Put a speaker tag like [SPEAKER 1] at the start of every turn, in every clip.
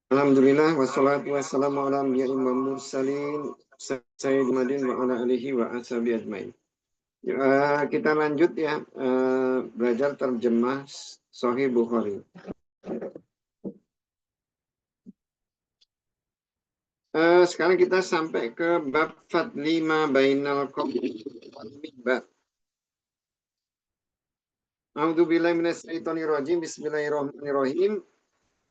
[SPEAKER 1] Alhamdulillah wassalatu wassalamu ala anbiya'i wal mursalin sayyidil madin wa ala alihi wa ashabihi ajmain. Kita lanjut ya belajar terjemah Sahih Bukhari. Sekarang kita sampai ke bab fadli ma bainal qabri wal mimbar. A'udzubillahi minasyaitonir rajim. Bismillahirrahmanirrahim.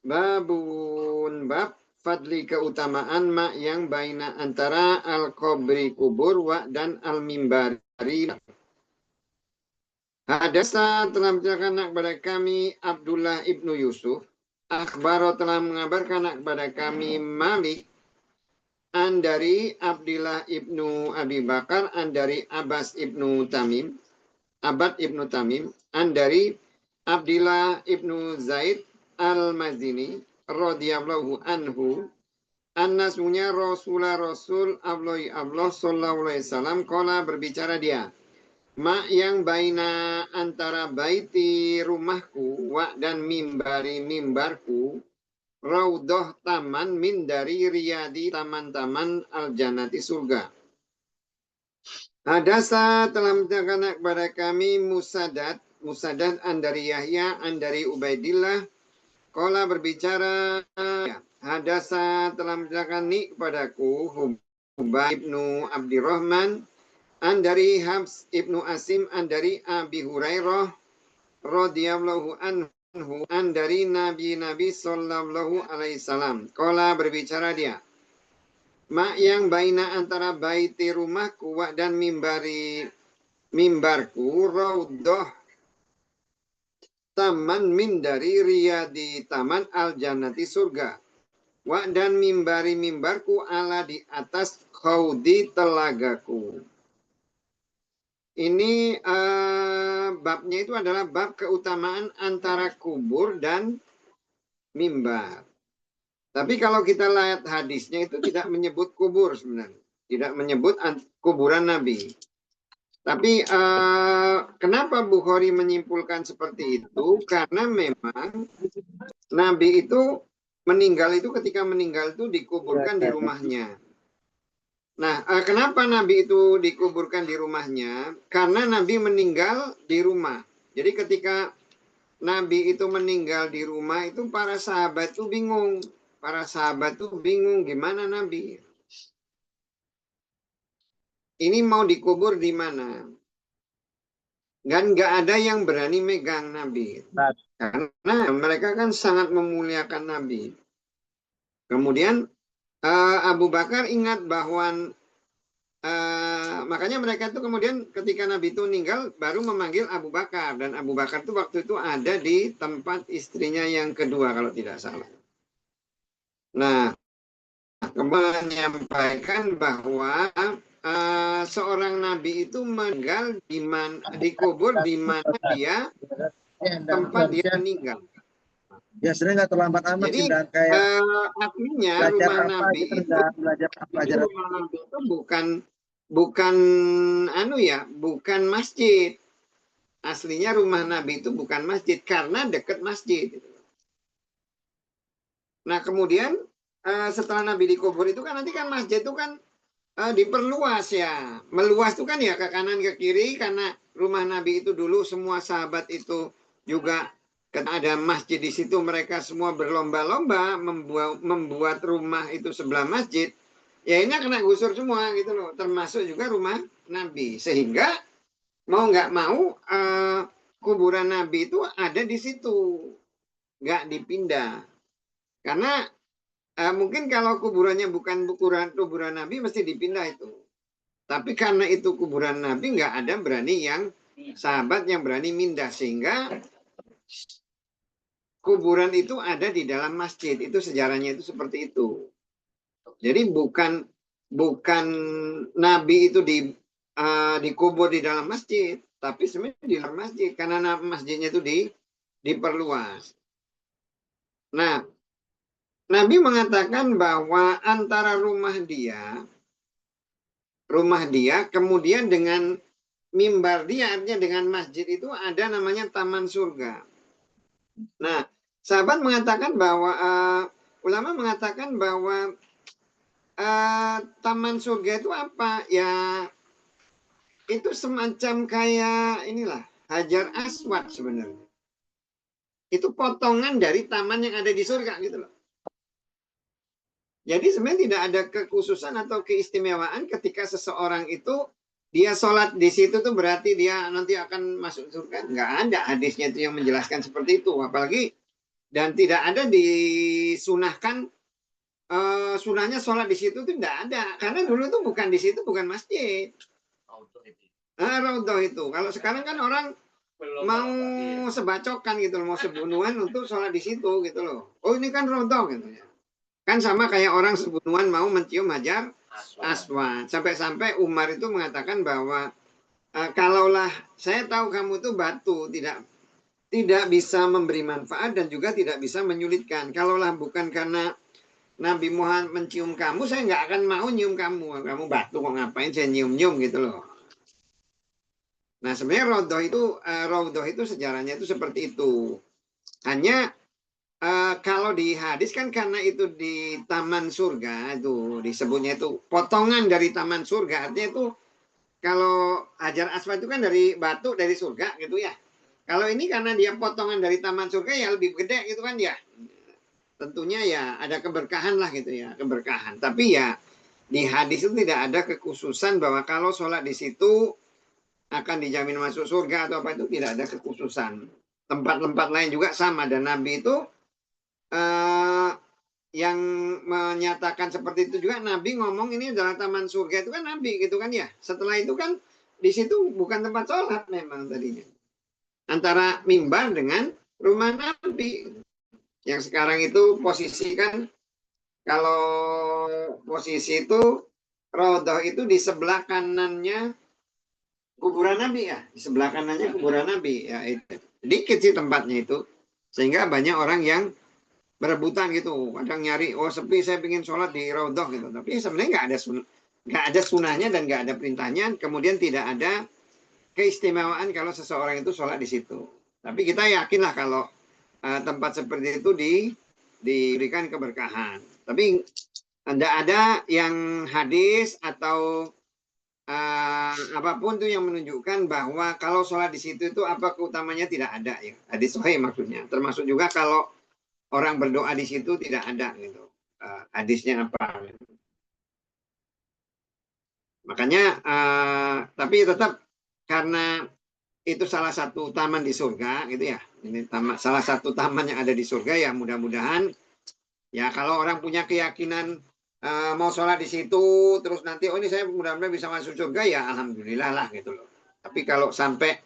[SPEAKER 1] Babun bab fadli keutamaan ma yang baina antara al-qabri kubur wa dan al-mimbari. Hadasa telah menceritakan kepada kami Abdullah ibnu Yusuf. Akhbaro telah mengabarkan kepada kami Malik an dari Abdullah ibnu Abi Bakar an dari Abbas ibnu Tamim. Abad ibnu Tamim an dari Abdullah ibnu Zaid al-Mazini radhiyallahu anhu annasmunya Rasul Allah sallallahu alaihi wasallam qala berbicara dia ma yang baina antara baiti rumahku wa dan mimbari mimbarku raudhah taman min dari riyadi taman-taman al-jannati surga. Hadasa telah menceritakan kepada kami Musaddad an dari Yahya an dari Ubaidillah qala berbicara hadasa telah menceritakan ni kepadaku Hubay ibnu Abdurrahman an dari Habs ibnu Asim an dari Abi Hurairah radhiyallahu anhu an dari Nabi sallallahu alaihi wasallam qala berbicara dia ma yang baina antara baiti rumahku wa dan mimbarku raudhah taman min dari riyadi taman al jannati surga wa dan mimbari mimbarku ala di atas khaudi telagaku. Ini babnya itu adalah bab keutamaan antara kubur dan mimbar. Tapi kalau kita lihat hadisnya itu tidak menyebut kubur sebenarnya, tidak menyebut kuburan Nabi. Tapi kenapa Bukhari menyimpulkan seperti itu? Karena memang Nabi itu meninggal itu ketika meninggal itu dikuburkan di rumahnya. Nah, kenapa Nabi itu dikuburkan di rumahnya? Karena Nabi meninggal di rumah. Jadi ketika Nabi itu meninggal di rumah itu para sahabat itu bingung. Para sahabat itu bingung gimana Nabi. Ini mau dikubur di mana? Dan nggak ada yang berani megang Nabi. Karena mereka kan sangat memuliakan Nabi. Kemudian Abu Bakar ingat bahwa makanya mereka itu kemudian ketika Nabi itu meninggal baru memanggil Abu Bakar. Dan Abu Bakar itu waktu itu ada di tempat istrinya yang kedua kalau tidak salah. Nah, menyampaikan bahwa seorang nabi itu meninggal di mana, dikubur di mana dia tempat dia meninggal.
[SPEAKER 2] Ya sebenarnya nggak terlambat amat.
[SPEAKER 1] Jadi artinya rumah nabi itu rumah nabi itu bukan bukan masjid. Aslinya rumah nabi itu bukan masjid karena dekat masjid. Nah kemudian setelah Nabi dikubur itu kan nanti kan masjid itu kan diperluas ya. Meluas itu kan ya ke kanan ke kiri karena rumah Nabi itu dulu semua sahabat itu juga ada masjid di situ, mereka semua berlomba-lomba membuat rumah itu sebelah masjid. Ya ini kena gusur semua gitu loh, termasuk juga rumah Nabi. Sehingga mau nggak mau kuburan Nabi itu ada di situ, nggak dipindah. Karena mungkin kalau kuburannya bukan kuburan Nabi mesti dipindah itu. Tapi karena itu kuburan Nabi nggak ada berani yang sahabat yang berani mindah sehingga kuburan itu ada di dalam masjid. Itu sejarahnya itu seperti itu. Jadi bukan Nabi itu dikubur di dalam masjid, tapi sebenarnya di dalam masjid karena masjidnya itu diperluas. Nah, Nabi mengatakan bahwa antara rumah dia kemudian dengan mimbar dia, artinya dengan masjid itu ada namanya taman surga. Nah, sahabat mengatakan bahwa ulama mengatakan bahwa taman surga itu apa? Ya itu semacam kayak inilah Hajar Aswad sebenarnya. Itu potongan dari taman yang ada di surga gitu loh. Jadi sebenarnya tidak ada kekhususan atau keistimewaan ketika seseorang itu dia sholat di situ tuh berarti dia nanti akan masuk surga. Nggak ada hadisnya itu yang menjelaskan seperti itu. Apalagi dan tidak ada disunahkan sunahnya sholat di situ tuh tidak ada. Karena dulu itu bukan di situ, bukan masjid. Raudhah itu. Kalau sekarang kan orang mau sebacokan gitu loh, mau sebunuhan untuk sholat di situ gitu loh. Oh ini kan raudhah gitu ya. Kan sama kayak orang sebunuhan mau mencium Hajar Aswad. Sampai-sampai Umar itu mengatakan bahwa kalaulah saya tahu kamu itu batu tidak bisa memberi manfaat dan juga tidak bisa menyulitkan. Kalaulah bukan karena Nabi Muhammad mencium kamu, saya nggak akan mau nyium kamu. Kamu batu kok ngapain saya nyium-nyium gitu loh. Nah sebenarnya raudhah itu sejarahnya itu seperti itu. Hanya kalau di hadis kan karena itu di taman surga itu disebutnya itu potongan dari taman surga, artinya itu kalau Hajar Aswad itu kan dari batu dari surga gitu ya. Kalau ini karena dia potongan dari taman surga ya lebih gede gitu kan ya. Tentunya ya ada keberkahan lah gitu ya, keberkahan. Tapi ya di hadis itu tidak ada kekhususan bahwa kalau sholat di situ akan dijamin masuk surga atau apa, itu tidak ada kekhususan. Tempat-tempat lain juga sama, dan Nabi itu yang menyatakan seperti itu juga Nabi ngomong ini adalah taman surga itu kan Nabi gitu kan ya. Setelah itu kan di situ bukan tempat sholat memang tadinya. Antara mimbar dengan rumah Nabi. Yang sekarang itu posisi kan kalau posisi itu Raudhah itu di sebelah kanannya kuburan Nabi ya. Di sebelah kanannya kuburan Nabi ya, itu. Dikit sih tempatnya itu. Sehingga banyak orang yang berebutan gitu, kadang nyari oh sepi saya ingin sholat di Raudhah gitu, tapi sebenarnya nggak ada sunahnya dan nggak ada perintahnya, kemudian tidak ada keistimewaan kalau seseorang itu sholat di situ. Tapi kita yakinlah kalau tempat seperti itu diberikan keberkahan. Tapi tidak ada yang hadis atau apapun tuh yang menunjukkan bahwa kalau sholat di situ itu apa keutamanya, tidak ada ya. Hadis sahih maksudnya. Termasuk juga kalau orang berdoa di situ tidak ada gitu. Hadisnya apa? Makanya tapi tetap karena itu salah satu taman di surga gitu ya. Ini salah satu taman yang ada di surga ya, mudah-mudahan ya kalau orang punya keyakinan mau sholat di situ terus nanti oh ini saya mudah-mudahan bisa masuk surga ya alhamdulillah lah gitu loh. Tapi kalau sampai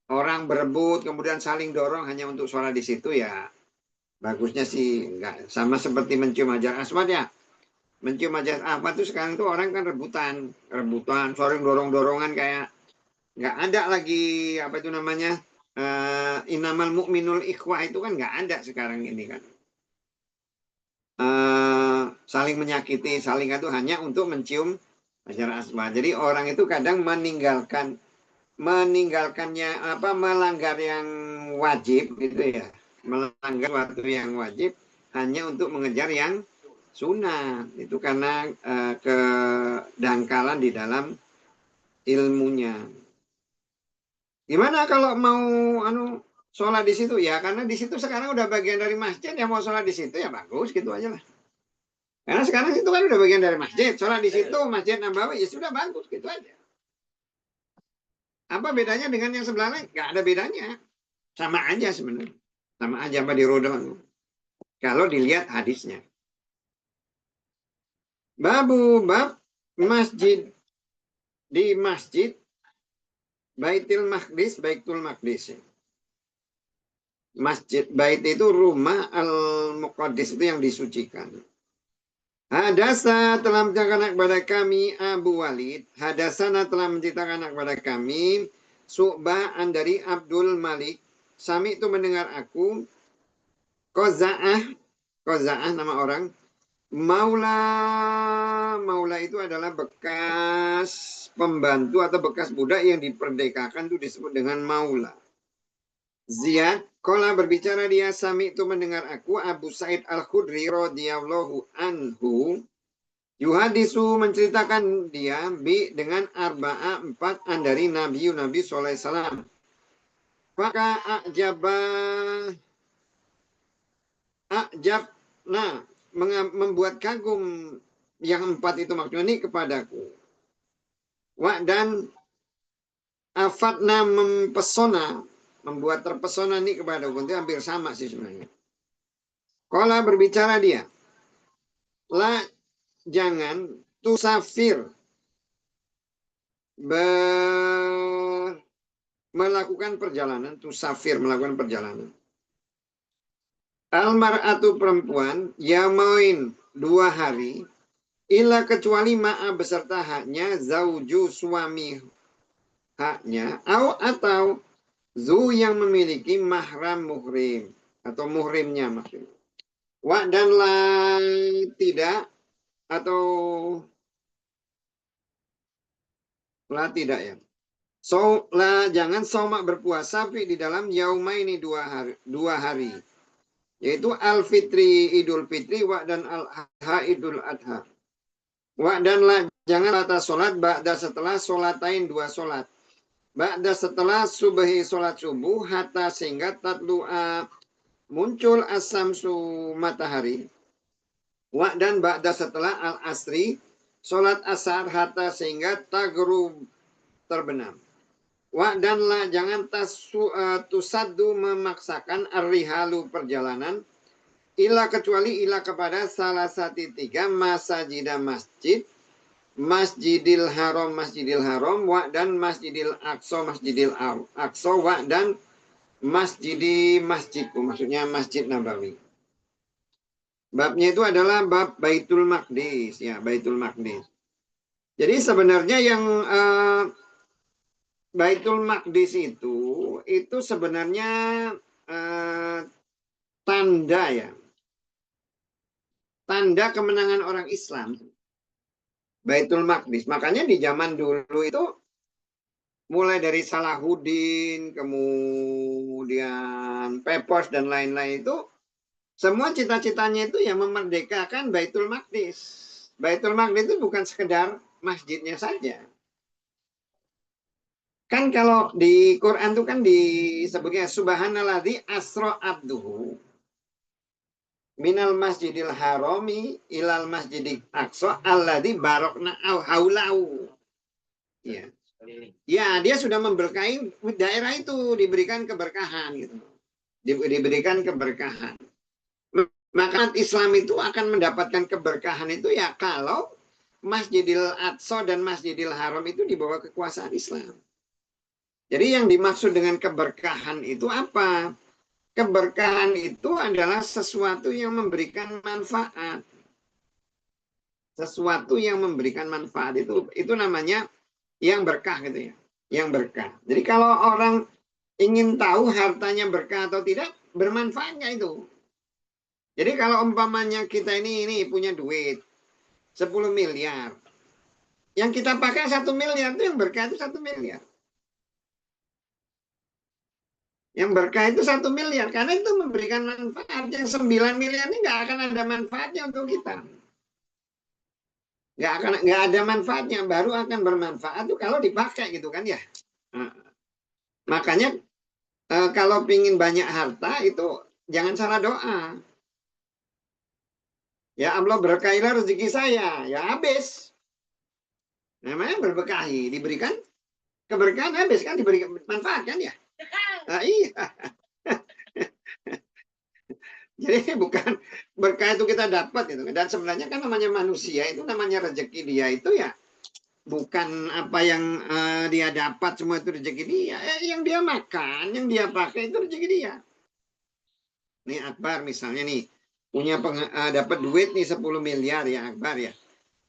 [SPEAKER 1] orang berebut kemudian saling dorong hanya untuk sholat di situ ya bagusnya sih enggak. Sama seperti mencium Hajar Aswad ya. Mencium Hajar Aswad itu sekarang tuh orang kan rebutan, sering dorong-dorongan kayak nggak ada lagi apa itu namanya inamal mu'minul ikhwah itu kan nggak ada sekarang ini kan. Saling menyakiti, saling itu hanya untuk mencium Hajar Aswad. Jadi orang itu kadang meninggalkannya apa melanggar yang wajib gitu ya. Melanggar waktu yang wajib hanya untuk mengejar yang sunnah. Itu karena kedangkalan di dalam ilmunya. Gimana kalau mau sholat di situ ya? Karena di situ sekarang udah bagian dari masjid, ya mau sholat di situ ya bagus gitu aja lah. Karena sekarang itu kan udah bagian dari masjid, sholat di situ Masjid Nabawi ya sudah bagus gitu aja. Apa bedanya dengan yang sebelah lain? Gak ada bedanya, sama aja sebenarnya. Sama aja apa di Raudhah. Kalau dilihat hadisnya. Bab masjid di masjid Baitul Maqdis. Masjid Bait itu rumah, Al-Muqaddis itu yang disucikan. Hadasa telah menceritakan kepada kami Abu Walid. Hadasana telah menceritakan kepada kami Su'ba'an dari Abdul Malik. Sami itu mendengar aku. Qaza'ah nama orang. Maula itu adalah bekas pembantu atau bekas budak yang diperdekakan itu disebut dengan maula. Ziyad Qala berbicara dia, sami itu mendengar aku, Abu Sa'id Al-Khudri radhiyallahu anhu, yuhadisu menceritakan dia bi dengan arba'a 4 dari Nabi sallallahu alaihi wasallam. Maka nah membuat kagum yang 4 itu maksudnya ini kepadaku. Dan afatna mempesona, membuat terpesona nih kepada aku. Itu hampir sama sih sebenarnya. Kala berbicara dia, la jangan tusafir melakukan perjalanan, tusafir melakukan perjalanan. Almar'atu perempuan yamain 2 hari, ila kecuali ma'a beserta haknya zauju suami haknya, atau zu yang memiliki mahram muhrim atau muhrimnya maksudnya. Dan la tidak atau la tidak ya. Jangan somak berpuasa di dalam yauma ini 2 hari. Yaitu al-fitri idul fitri dan al-adha idul adha. Dan la jangan atas solat ba'da setelah solatain 2 solat. Ba'da setelah subuhi solat subuh hatta sehingga tatlu'a muncul as-samsu matahari. Dan ba'da setelah al-asri solat asar hatta sehingga tagrub terbenam. Dan la jangan tusaddu memaksakan ar-rihalu perjalanan ila kecuali ila kepada salah satu 3 masajidah masjid, Masjidil Haram dan Masjidil Aqsa dan masjidku maksudnya Masjid Nabawi. Babnya itu adalah bab Baitul Maqdis ya, Baitul Maqdis. Jadi sebenarnya yang Baitul Maqdis itu sebenarnya tanda ya. Tanda kemenangan orang Islam. Baitul Maqdis. Makanya di zaman dulu itu mulai dari Salahuddin, kemudian Pepos dan lain-lain itu semua cita-citanya itu ya memerdekakan Baitul Maqdis. Baitul Maqdis itu bukan sekedar masjidnya saja. Kan kalau di Quran itu kan disebutnya subhanalladzi asra abduhu minal masjidil harami ilal masjidil aqsa alladzi barokna haulahu. Ya. Ya, dia sudah memberkahi daerah itu, diberikan keberkahan gitu. Diberikan keberkahan. Maka Islam itu akan mendapatkan keberkahan itu ya kalau Masjidil Aqsa dan Masjidil Haram itu di bawah kekuasaan Islam. Jadi yang dimaksud dengan keberkahan itu apa? Keberkahan itu adalah sesuatu yang memberikan manfaat. Sesuatu yang memberikan manfaat itu namanya yang berkah gitu ya. Yang berkah. Jadi kalau orang ingin tahu hartanya berkah atau tidak, bermanfaat nggak itu? Jadi kalau umpamanya kita ini punya duit 10 miliar. Yang kita pakai 1 miliar itu yang berkah itu 1 miliar. Yang berkah itu 1 miliar karena itu memberikan manfaat. Yang 9 miliar ini nggak akan ada manfaatnya untuk kita. Nggak ada manfaatnya, baru akan bermanfaat tuh kalau dipakai gitu kan ya. Nah, makanya kalau pingin banyak harta itu jangan salah doa. Ya Allah berkahilah rezeki saya, ya habis. Namanya berbekahi, diberikan keberkahan habis kan, diberikan manfaat kan ya. Nah, iya. Jadi bukan berkah itu kita dapat gitu. Dan sebenarnya kan namanya manusia itu namanya rezeki dia itu ya bukan apa yang dia dapat semua itu rezeki dia. Yang dia makan, yang dia pakai itu rezeki dia. Nih Akbar misalnya nih punya dapat duit nih 10 miliar ya Akbar ya.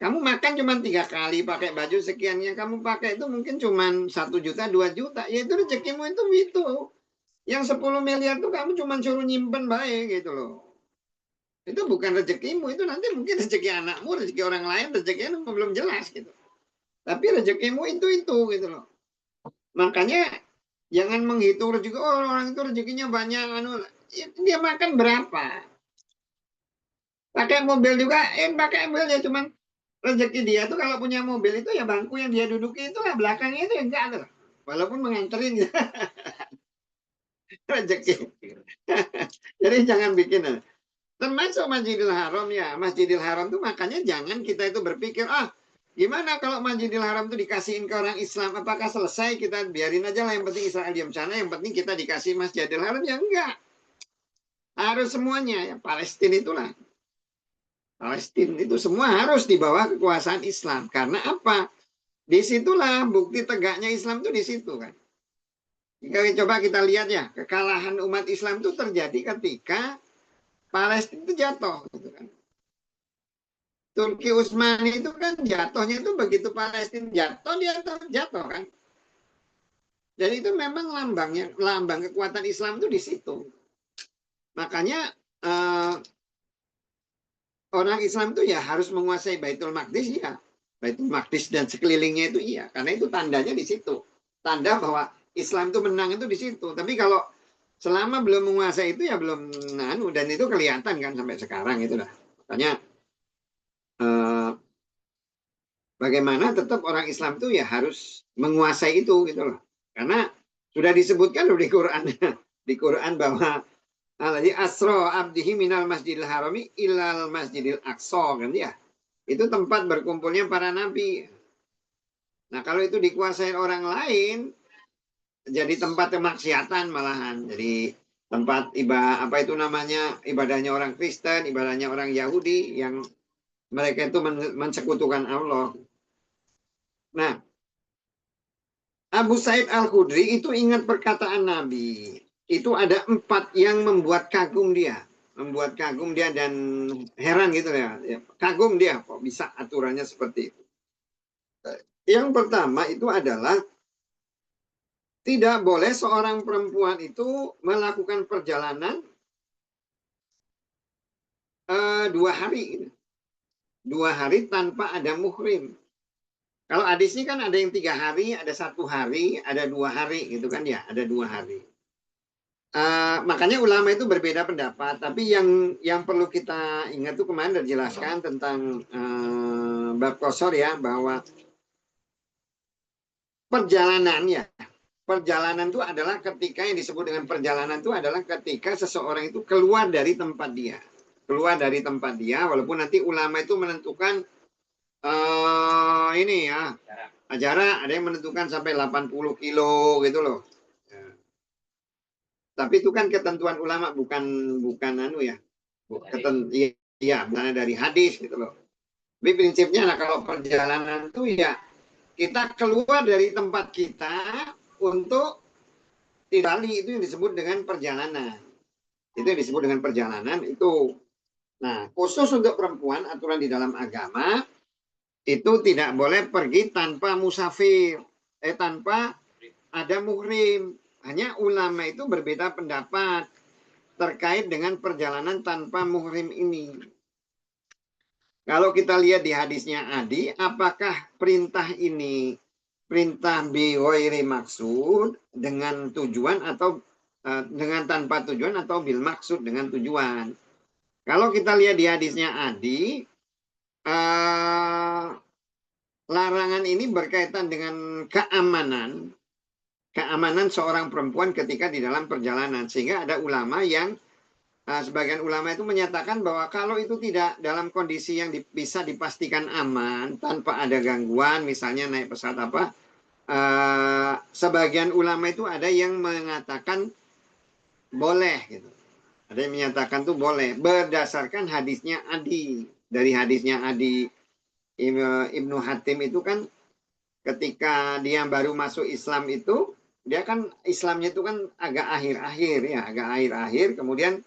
[SPEAKER 1] Kamu makan cuma 3 kali pakai baju sekian yang kamu pakai itu mungkin cuma 1 juta 2 juta. Ya itu rezekimu itu. Yang 10 miliar tuh kamu cuma suruh nyimpen baik gitu loh. Itu bukan rezekimu, itu nanti mungkin rezeki anakmu, rezeki orang lain, rezekinya belum jelas gitu. Tapi rezekimu itu gitu loh. Makanya Jangan menghitung rezeki, oh orang itu rezekinya banyak, dia makan berapa? Pakai mobil juga, pakai mobilnya cuman rezeki dia tuh kalau punya mobil itu ya bangku yang dia duduki itu lah belakangnya itu yang enggak ada. Walaupun menganterin rezeki. Jadi jangan bikin. Termasuk Masjidil Haram ya. Masjidil Haram tuh makanya jangan kita itu berpikir, gimana kalau Masjidil Haram tuh dikasihin ke orang Islam, apakah selesai, kita biarin aja lah, yang penting Israel diam sana, yang penting kita dikasih Masjidil Haram, ya enggak. Harus semuanya, ya Palestina itulah. Palestina itu semua harus di bawah kekuasaan Islam. Karena apa? Disitulah bukti tegaknya Islam tuh di situ kan. Coba kita lihat ya, kekalahan umat Islam itu terjadi ketika Palestina itu jatuh gitu kan. Turki Utsmani itu kan jatuhnya itu begitu Palestina jatuh, dia jatuh kan. Jadi itu memang lambang kekuatan Islam itu di situ. Makanya orang Islam itu ya harus menguasai Baitul Maqdis ya. Baitul Maqdis dan sekelilingnya itu iya, karena itu tandanya di situ. Tanda bahwa Islam itu menang itu di situ. Tapi kalau selama belum menguasai itu ya belum dan itu kelihatan kan sampai sekarang itu dah. Makanya bagaimana tetap orang Islam itu ya harus menguasai itu gitu loh. Karena sudah disebutkan loh di Quran di Quran bahwa alladzi asra abdihi minal masjidil harami ilal masjidil aqsa kan ya. Itu tempat berkumpulnya para nabi. Nah, kalau itu dikuasai orang lain jadi tempat kemaksiatan malahan. Jadi tempat ibadahnya orang Kristen, ibadahnya orang Yahudi yang mereka itu mensekutukan Allah. Nah, Abu Said Al-Khudri itu ingat perkataan Nabi. Itu ada 4 yang membuat kagum dia. Membuat kagum dia dan heran gitu ya. Kagum dia kok bisa aturannya seperti itu. Yang pertama itu adalah tidak boleh seorang perempuan itu melakukan perjalanan 2 hari. 2 hari tanpa ada muhrim. Kalau hadis ini kan ada yang 3 hari, ada 1 hari, ada 2 hari gitu kan ya, ada 2 hari. Makanya ulama itu berbeda pendapat, tapi yang perlu kita ingat tuh kemarin sudah dijelaskan tentang bab qasar ya, bahwa perjalanan itu adalah ketika yang disebut dengan perjalanan itu adalah ketika seseorang itu keluar dari tempat dia. Keluar dari tempat dia, walaupun nanti ulama itu menentukan ini ya, jarak ada yang menentukan sampai 80 kilo gitu loh. Tapi itu kan ketentuan ulama, bukan ya. Iya, bukan dari hadis gitu loh. Tapi prinsipnya nah, kalau perjalanan itu ya kita keluar dari tempat kita untuk Bali, itu yang disebut dengan perjalanan. Itu yang disebut dengan perjalanan itu. Nah, khusus untuk perempuan, aturan di dalam agama itu tidak boleh pergi tanpa musafir, tanpa ada muhrim. Hanya ulama itu berbeda pendapat terkait dengan perjalanan tanpa muhrim ini. Kalau kita lihat di hadisnya Adi, apakah perintah ini perintah biwairi maksud dengan tujuan atau dengan tanpa tujuan atau bil maksud dengan tujuan? Kalau kita lihat di hadisnya Adi, larangan ini berkaitan dengan keamanan seorang perempuan ketika di dalam perjalanan, sehingga ada ulama yang sebagian ulama itu menyatakan bahwa kalau itu tidak dalam kondisi yang bisa dipastikan aman tanpa ada gangguan, misalnya naik pesawat apa, sebagian ulama itu ada yang mengatakan boleh gitu. Ada yang menyatakan tuh boleh berdasarkan hadisnya Adi. Dari hadisnya Adi Ibnu Hatim itu kan ketika dia baru masuk Islam itu, dia kan Islamnya itu kan agak akhir-akhir ya, agak akhir-akhir, kemudian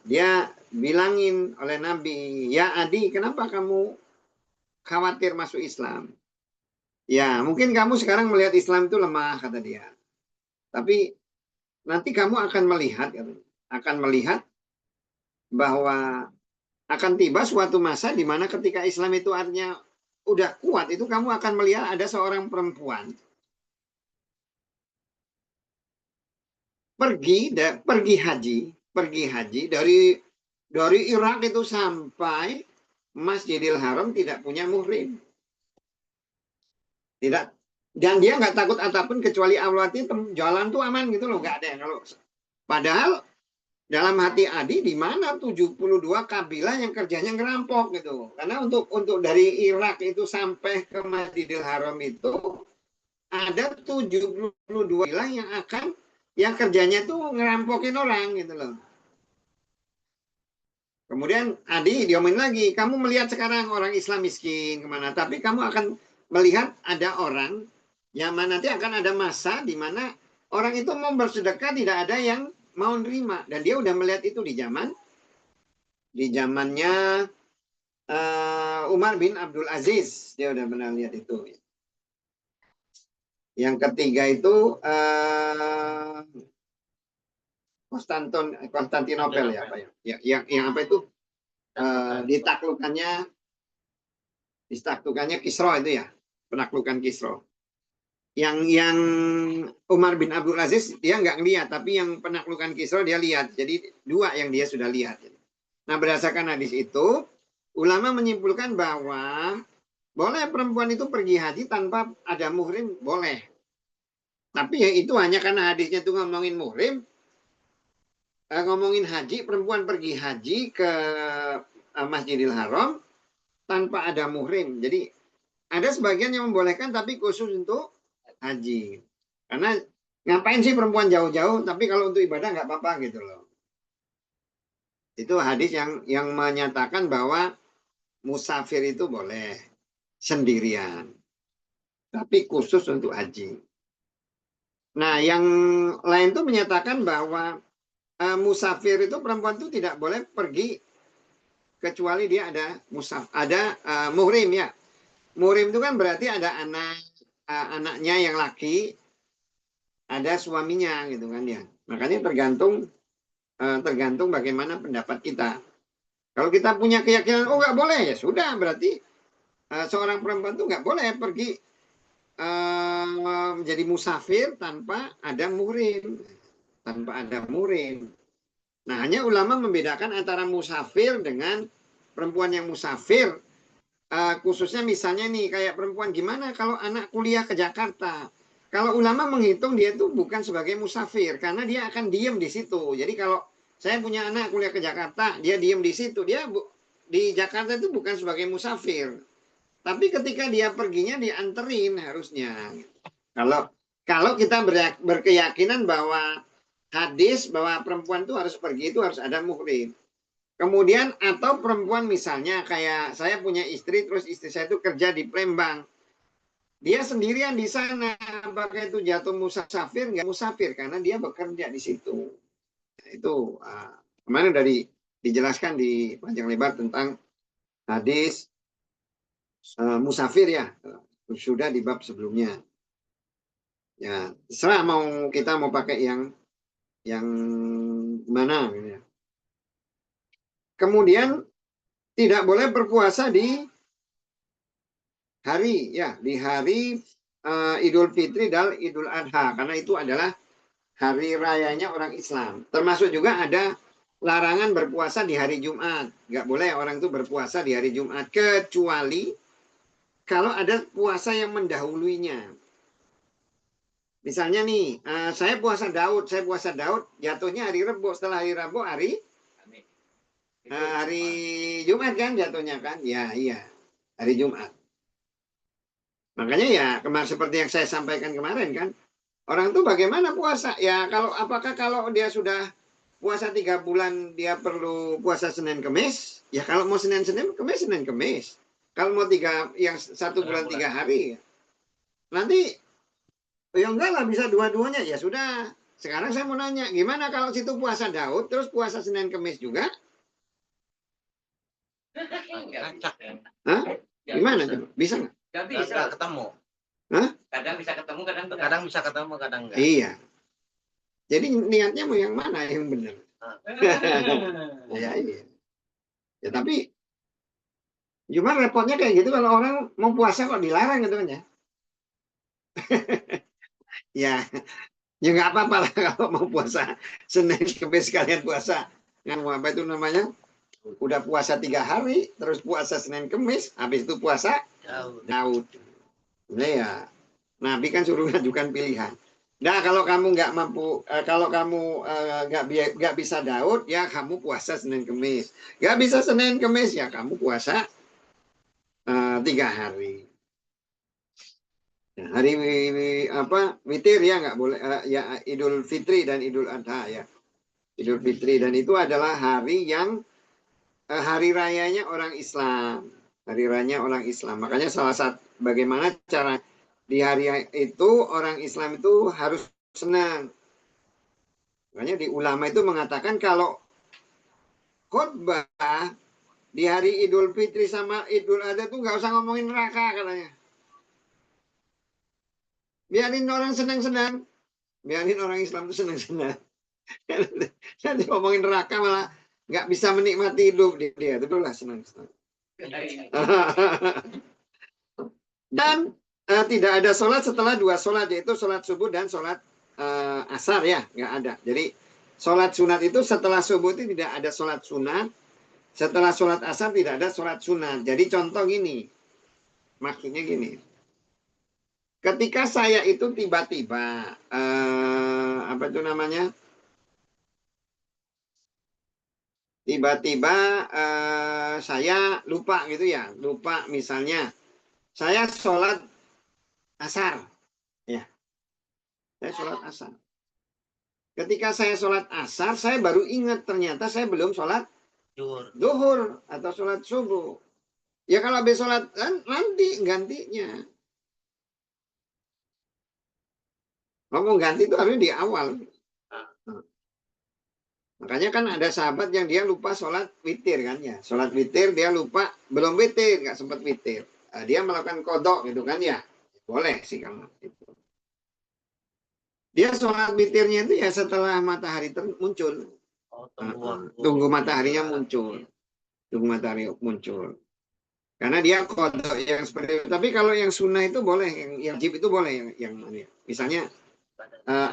[SPEAKER 1] dia bilangin oleh Nabi, ya Adi, kenapa kamu khawatir masuk Islam? Ya, mungkin kamu sekarang melihat Islam itu lemah, kata dia. Tapi nanti kamu akan melihat bahwa akan tiba suatu masa di mana ketika Islam itu artinya udah kuat, itu kamu akan melihat ada seorang perempuan pergi haji dari Irak itu sampai Masjidil Haram tidak punya muhrim. Tidak, dan dia nggak takut apapun kecuali Allah, itu jalan tuh aman gitu loh, nggak ada. Kalau padahal dalam hati Adi di mana 72 kabilah yang kerjanya ngerampok gitu. Karena untuk dari Irak itu sampai ke Masjidil Haram itu ada 72 kabilah yang kerjanya tuh ngerampokin orang gitu loh. Kemudian Adi diomelin lagi, kamu melihat sekarang orang Islam miskin kemana, tapi kamu akan melihat ada orang yang nanti akan ada masa di mana orang itu mau bersedekah tidak ada yang mau nerima, dan dia udah melihat itu di zamannya Umar bin Abdul Aziz, dia udah pernah lihat itu. Yang ketiga itu Konstantinopel ya, apa ya? Yang apa itu? Ditaklukannya Kisra itu ya, penaklukan Kisra. Yang Umar bin Abdul Aziz dia nggak ngelihat, tapi yang penaklukan Kisra dia lihat. Jadi dua yang dia sudah lihat. Nah, berdasarkan hadis itu, ulama menyimpulkan bahwa boleh perempuan itu pergi haji tanpa ada muhrim, boleh. Tapi ya itu hanya karena hadisnya itu ngomongin muhrim, ngomongin haji, perempuan pergi haji ke Masjidil Haram tanpa ada muhrim. Jadi ada sebagian yang membolehkan tapi khusus untuk haji. Karena ngapain sih perempuan jauh-jauh, tapi kalau untuk ibadah nggak apa-apa gitu loh. Itu hadis yang menyatakan bahwa musafir itu boleh sendirian, tapi khusus untuk haji. Nah, yang lain tuh menyatakan bahwa musafir itu perempuan itu tidak boleh pergi kecuali dia ada muhrim ya. Muhrim itu kan berarti ada anaknya yang laki, ada suaminya gitu kan ya. Makanya tergantung bagaimana pendapat kita. Kalau kita punya keyakinan oh nggak boleh, ya sudah, berarti seorang perempuan itu nggak boleh pergi menjadi musafir tanpa ada muhrim. Nah, hanya ulama membedakan antara musafir dengan perempuan yang musafir. Khususnya misalnya nih kayak perempuan, gimana kalau anak kuliah ke Jakarta? Kalau ulama menghitung dia itu bukan sebagai musafir karena dia akan diem di situ. Jadi kalau saya punya anak kuliah ke Jakarta, dia diem di situ, dia di Jakarta itu bukan sebagai musafir. Tapi ketika dia perginya dianterin harusnya. Kalau kita berkeyakinan bahwa hadis bahwa perempuan itu harus pergi itu harus ada muhrim. Kemudian atau perempuan misalnya kayak saya punya istri, terus istri saya itu kerja di Palembang. Dia sendirian di sana, apakah itu jatuh musafir? Nggak musafir karena dia bekerja di situ. Itu kemarin dari dijelaskan di panjang lebar tentang hadis musafir ya, sudah di bab sebelumnya. Ya, terserah kita mau pakai yang mana gitu ya. Kemudian tidak boleh berpuasa di hari Idul Fitri dan Idul Adha karena itu adalah hari rayanya orang Islam. Termasuk juga ada larangan berpuasa di hari Jumat. Nggak boleh orang itu berpuasa di hari Jumat kecuali kalau ada puasa yang mendahulunya. Misalnya nih, saya puasa Daud jatuhnya hari Rebo, setelah hari Rabu hari Jumat kan jatuhnya kan? Ya, iya. Hari Jumat. Makanya ya seperti yang saya sampaikan kemarin kan, orang tuh bagaimana puasa? Ya apakah kalau dia sudah puasa 3 bulan dia perlu puasa Senin Kemis? Ya kalau mau Senin Kemis. Kalau mau 1 bulan 3 hari, nanti ya enggak lah bisa dua-duanya. Ya sudah. Sekarang saya mau nanya, gimana kalau situ puasa Daud terus puasa Senin Kemis juga? Hah? Gimana tuh? Bisa nggak?
[SPEAKER 3] Gak bisa ketemu.
[SPEAKER 1] Hah?
[SPEAKER 3] Kadang bisa ketemu, kadang bisa ketemu, kadang enggak.
[SPEAKER 1] Iya. Jadi niatnya mau yang mana yang benar? Ya, iya. Ya tapi cuma repotnya kayak gitu kalau orang mau puasa kok dilarang gitu kan ya. Ya, Ya nggak apa-apa lah kalau mau puasa Senin Kamis sekalian puasa. Apa itu namanya? Udah puasa 3 hari, terus puasa Senin Kamis, habis itu puasa Daud. Nah ya, Nabi kan suruh ngajukan pilihan. Nah kalau kamu nggak mampu, kalau kamu nggak bisa Daud, ya kamu puasa Senin Kamis. Nggak bisa Senin Kamis, ya kamu puasa 3 hari. Nah, hari apa witir ya nggak boleh, ya Idul Fitri dan Idul Adha ya. Idul Fitri dan itu adalah hari yang hari rayanya orang Islam. Hari rayanya orang Islam. Makanya salah satu bagaimana cara di hari itu orang Islam itu harus senang. Makanya di ulama itu mengatakan kalau khutbah di hari Idul Fitri sama Idul Adha tuh nggak usah ngomongin neraka katanya. Biarin orang senang-senang. Biarin orang Islam itu senang-senang. Nanti ngomongin neraka malah nggak bisa menikmati hidup dia. Betul lah senang-senang. Dan tidak ada sholat setelah 2 sholat, yaitu sholat subuh dan sholat asar ya, nggak ada. Jadi sholat sunat itu setelah subuh itu tidak ada sholat sunat, setelah sholat asar tidak ada sholat sunat. Jadi contoh gini, maksudnya gini, ketika saya itu tiba-tiba apa itu namanya, tiba-tiba saya lupa gitu ya, lupa misalnya saya sholat asar, ya, saya sholat asar. Ketika saya sholat asar, saya baru ingat ternyata saya belum sholat duhur atau sholat subuh. Ya kalau habis sholat kan nanti gantinya. Ngomong ganti itu harusnya di awal. Makanya kan ada sahabat yang dia lupa sholat witir kan ya. Sholat witir dia lupa, belum witir, nggak sempat witir. Dia melakukan kodok gitu kan ya. Boleh sih kalau itu. Dia sholat witirnya itu ya setelah matahari muncul. Tunggu mataharinya muncul. Tunggu matahari muncul. Karena dia kodok yang seperti itu. Tapi kalau yang sunnah itu boleh, yang wajib itu boleh. Yang misalnya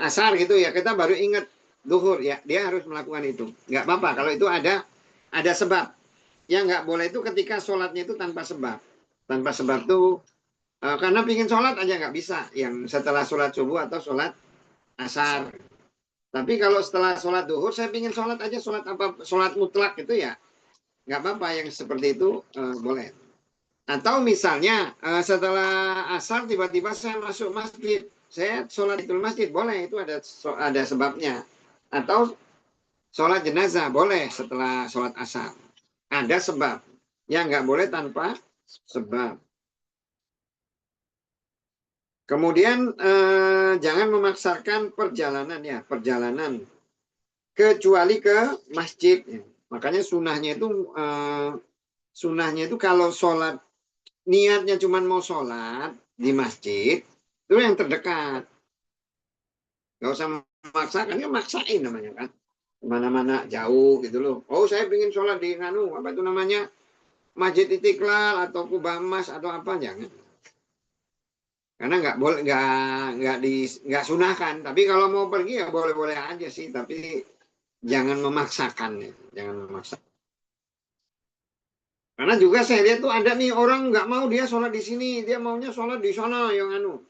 [SPEAKER 1] asar gitu ya, kita baru ingat duhur ya, dia harus melakukan itu. Nggak apa-apa kalau itu ada sebab. Yang nggak boleh itu ketika sholatnya itu tanpa sebab. Tanpa sebab tuh karena pingin sholat aja nggak bisa. Yang setelah sholat subuh atau sholat asar. Tapi kalau setelah sholat duhur, saya pingin sholat aja, sholat apa, sholat mutlak itu ya, nggak apa-apa yang seperti itu boleh. Atau misalnya setelah asar tiba-tiba saya masuk masjid, saya sholat di masjid boleh, itu ada sebabnya. Atau sholat jenazah boleh setelah sholat asar, ada sebab. Yang nggak boleh tanpa sebab. Kemudian jangan memaksakan perjalanan ya, perjalanan kecuali ke masjid. Makanya sunahnya itu kalau sholat niatnya cuma mau sholat di masjid itu yang terdekat. Gak usah memaksakan, ya maksain namanya kan. Mana-mana jauh gitu loh. Oh saya ingin sholat di Nganu, apa itu namanya, Masjid Istiqlal atau Kubah Emas atau apa, jangan. Karena nggak boleh, nggak sunahkan. Tapi kalau mau pergi ya boleh-boleh aja sih. Tapi jangan memaksakan ya, jangan memaksakan. Karena juga saya lihat tuh ada nih orang nggak mau dia sholat di sini, dia maunya sholat di sana yang anu.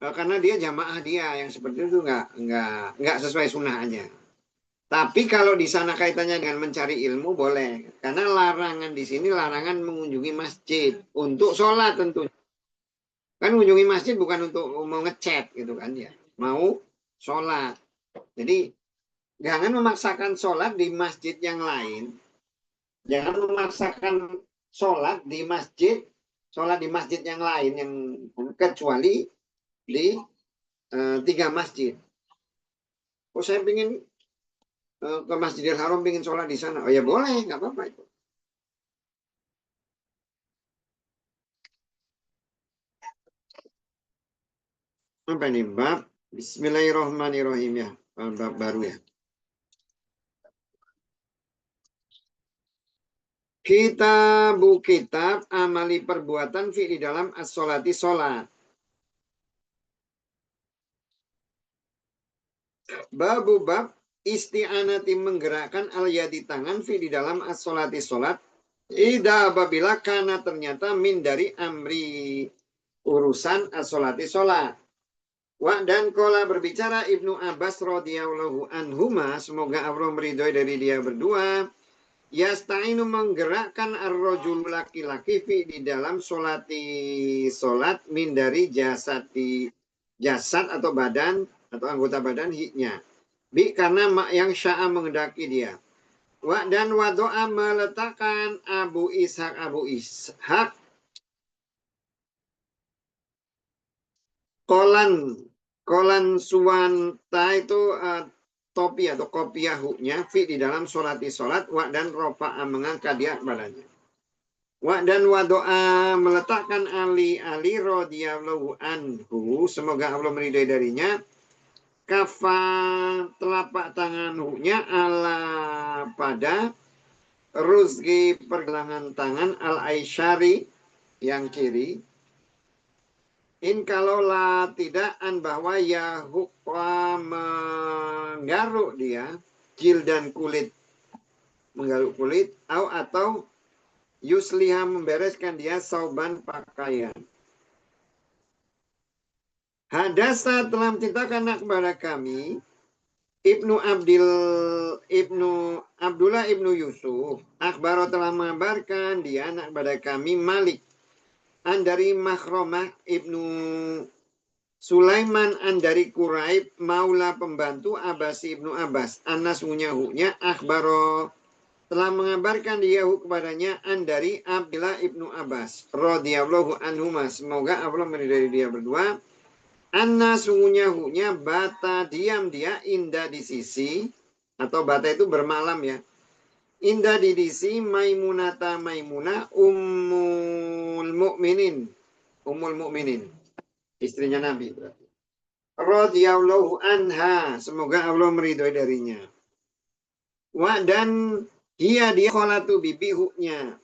[SPEAKER 1] Karena dia jamaah dia yang seperti itu nggak sesuai sunnah aja. Tapi kalau di sana kaitannya dengan mencari ilmu boleh. Karena larangan di sini larangan mengunjungi masjid untuk sholat tentunya. Kan mengunjungi masjid bukan untuk mau ngechat gitu kan ya, mau sholat. Jadi jangan memaksakan sholat di masjid yang lain. Jangan memaksakan sholat di masjid yang lain yang kecuali di 3 masjid. Oh saya ingin ke Masjidil Haram, ingin sholat di sana. Oh ya boleh, nggak apa-apa itu. Apa ini bab? Bismillahirrahmanirrahim ya, bab baru ya. Kitab amali perbuatan fi di dalam as-sholati sholat. Babu bab isti'anati menggerakkan al-yadi tangan fi di dalam as-sholati sholat. Ida apabila karena ternyata min dari amri urusan as-sholati sholat. Wa dan kola berbicara Ibnu Abbas radhiyallahu anhuma, semoga Allah meridhoi dari dia berdua. Yasta'inu menggerakkan ar-rajul laki-laki fi di dalam sholati sholat min dari jasad atau badan atau anggota badan hiknya. Bi karena yang sya'a mengendaki dia. Wa dan wado'a meletakkan Abu Ishaq kolan suwanta itu topi atau kopiahnya fi di dalam sholati sholat wa dan rofa'a mengangkat dia badannya. Wa dan wado'a meletakkan Ali radhiyallahu anhu, semoga Allah meridai darinya, kafa telapak tangannya ala pada ruzgi pergelangan tangan al-aisyari yang kiri. In kalaulah tidak an bahwa ya hukwa menggaruk dia jildan kulit, menggaruk kulit atau yusliha membereskan dia sauban pakaian. Hadasa telah menceritakan kepada kami Abdullah ibnu Yusuf akhbaro telah mengabarkan dia anak kepada kami Malik dari Makhromah ibnu Sulaiman dari Quraib maula pembantu Abbas ibnu Abbas Anas hunya akhbaro telah mengabarkan dia kepadanya dari Abdullah ibnu Abbas radhiyallahu anhuma, semoga Allah meridai dia berdua. Anna sungguhnya bata diam dia indah di sisi, atau bata itu bermalam ya. Indah di sisi Maimunah ummul mukminin, istrinya Nabi berarti. Radhiyallahu anha, semoga Allah meridhoi darinya. Wa dan dia kholatu bibi huknya.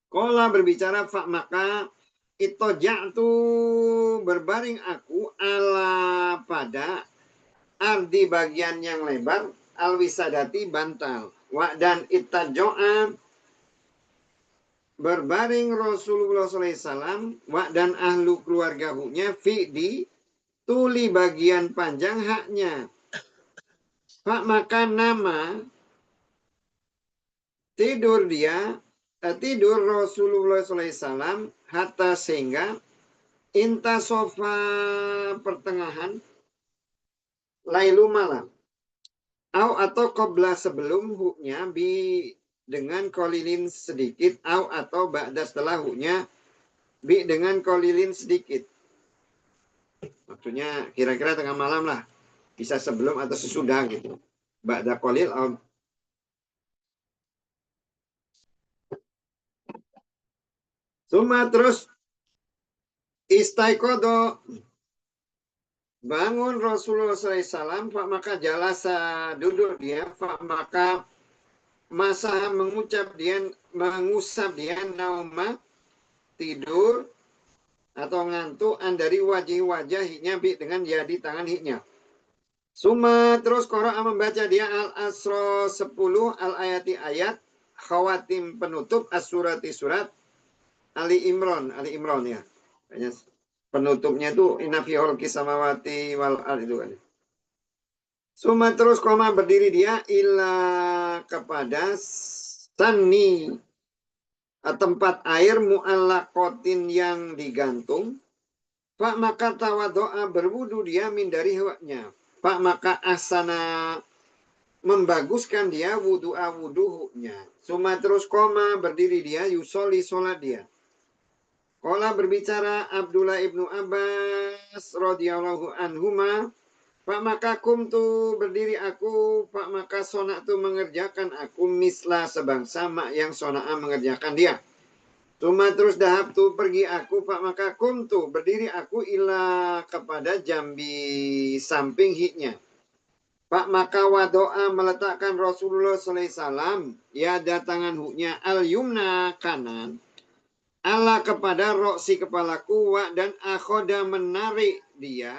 [SPEAKER 1] Kola berbicara fa maka itoja'tu berbaring aku ala pada ardi bagian yang lebar alwisadati bantal. Wa dan itajo'a berbaring Rasulullah SAW wa dan ahlu keluarga huknya fi di tuli bagian panjang haknya. Pak maka nama tidur Rasulullah SAW hatta sehingga inta sofa pertengahan lailu malam atau qabla sebelum huknya dengan kolilin sedikit atau ba'da setelah huknya dengan kolilin sedikit, maksudnya kira-kira tengah malam lah, bisa sebelum atau sesudah gitu, ba'da kolil Suma terus istaikodo bangun Rasulullah SAW, maka jalasa duduk dia, maka masa mengusap dia nauma tidur atau ngantuk dari wajah hiknya dengan jadi tangan hiknya. Suma terus Qura'a membaca dia al-asro 10 al-ayati ayat khawatim penutup as-surati surat Ali Imran ya. Penutupnya itu inna fi khalqis samawati wal ardh itu kan. Suma terus koma berdiri dia ila kepada sanni tempat air mu'allaqatin yang digantung. Pak maka tawadoa berwudu dia min dari hawanya. Pak maka asana membaguskan dia wudu'nya. Suma terus koma berdiri dia yusoli sholat dia. Qala berbicara Abdullah ibnu Abbas radhiyallahu anhuma, Pak maka kumtu berdiri aku, Pak maka sona'tu mengerjakan aku misla sebangsa mak yang sona'a mengerjakan dia. Cuma terus dahabtu pergi aku, Pak maka kumtu berdiri aku ila kepada jambi samping hiknya. Pak maka wadoa meletakkan Rasulullah SAW ya datangan huknya al-yumna kanan. Allah kepada roksi kepalaku wa dan akhoda menarik dia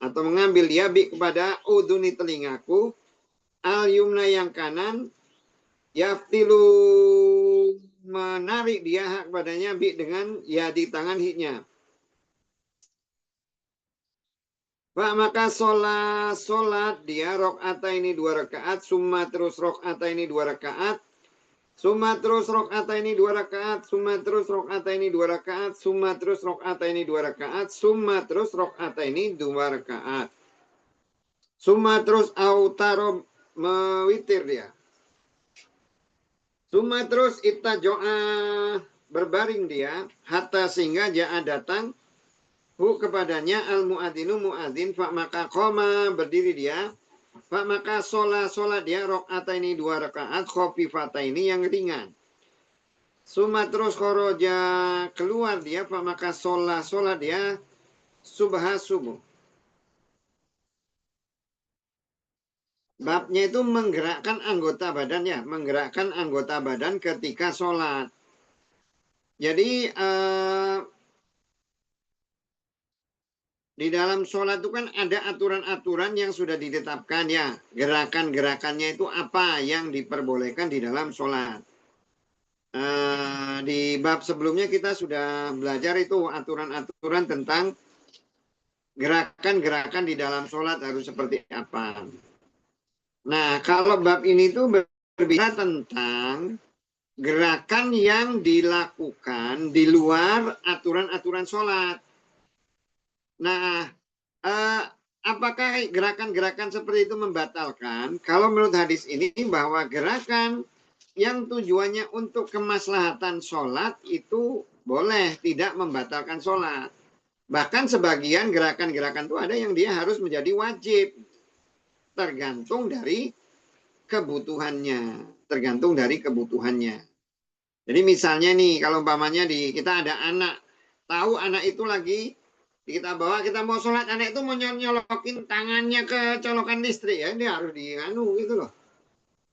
[SPEAKER 1] atau mengambil dia bi kepada uduni telingaku al yumna yang kanan yaftilu menarik dia hak kepadanya bi dengan ya di tangan hiknya. Pak maka solat dia rokata ini 2 rakaat, summa terus rokata ini 2 rakaat, summa terus rokata ini 2 rakaat, summa terus rokata ini 2 rakaat, summa terus rokata ini 2 rakaat, summa terus rokata ini 2 rakaat, summa terus autaro mewitir dia, summa terus itajoa berbaring dia, hatta sehingga jaa datang hu kepadanya al muadzinu muadzin fa maka qoma berdiri dia fa maka sholat dia rakaat ini 2 rakaat khafifata ini yang ringan suma terus khoroja keluar dia fa maka sholat dia subuh babnya itu menggerakkan anggota badan ya, menggerakkan anggota badan ketika sholat. Jadi di dalam sholat itu kan ada aturan-aturan yang sudah ditetapkan ya. Gerakan-gerakannya itu apa yang diperbolehkan di dalam sholat. Di bab sebelumnya kita sudah belajar itu aturan-aturan tentang gerakan-gerakan di dalam sholat harus seperti apa. Nah, kalau bab ini tuh berbicara tentang gerakan yang dilakukan di luar aturan-aturan sholat. Nah, apakah gerakan-gerakan seperti itu membatalkan? Kalau menurut hadis ini bahwa gerakan yang tujuannya untuk kemaslahatan sholat itu boleh tidak membatalkan sholat. Bahkan sebagian gerakan-gerakan itu ada yang dia harus menjadi wajib. Tergantung dari kebutuhannya. Tergantung dari kebutuhannya. Jadi misalnya nih, kalau umpamanya kita ada anak. Tahu anak itu lagi kita bawa, kita mau sholat, anak itu mau nyolokin tangannya ke colokan listrik ya, dia harus dianu gitu loh.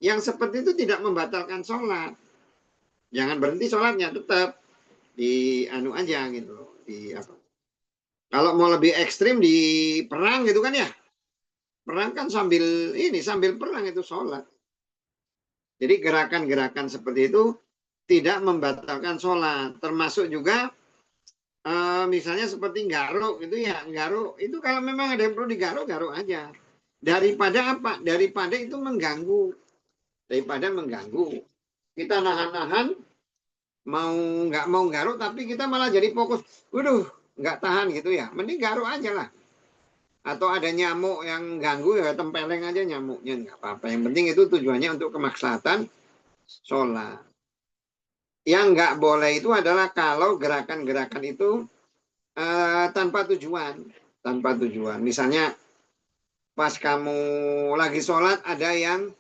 [SPEAKER 1] Yang seperti itu tidak membatalkan sholat. Jangan berhenti sholatnya, tetap di anu aja gitu loh. Kalau mau lebih ekstrim di perang gitu kan ya, perang kan sambil perang itu sholat. Jadi gerakan-gerakan seperti itu tidak membatalkan sholat, termasuk juga misalnya seperti garuk itu ya, garuk itu kalau memang ada yang perlu digaruk, garuk aja. Daripada apa? Daripada itu mengganggu. Daripada mengganggu. Kita nahan-nahan nggak mau garuk tapi kita malah jadi fokus. Waduh, nggak tahan gitu ya. Mending garuk aja lah. Atau ada nyamuk yang ganggu ya tempeleng aja nyamuknya, nggak apa-apa. Yang penting itu tujuannya untuk kemaslahatan sholat. Yang nggak boleh itu adalah kalau gerakan-gerakan itu tanpa tujuan. Misalnya pas kamu lagi sholat ada yang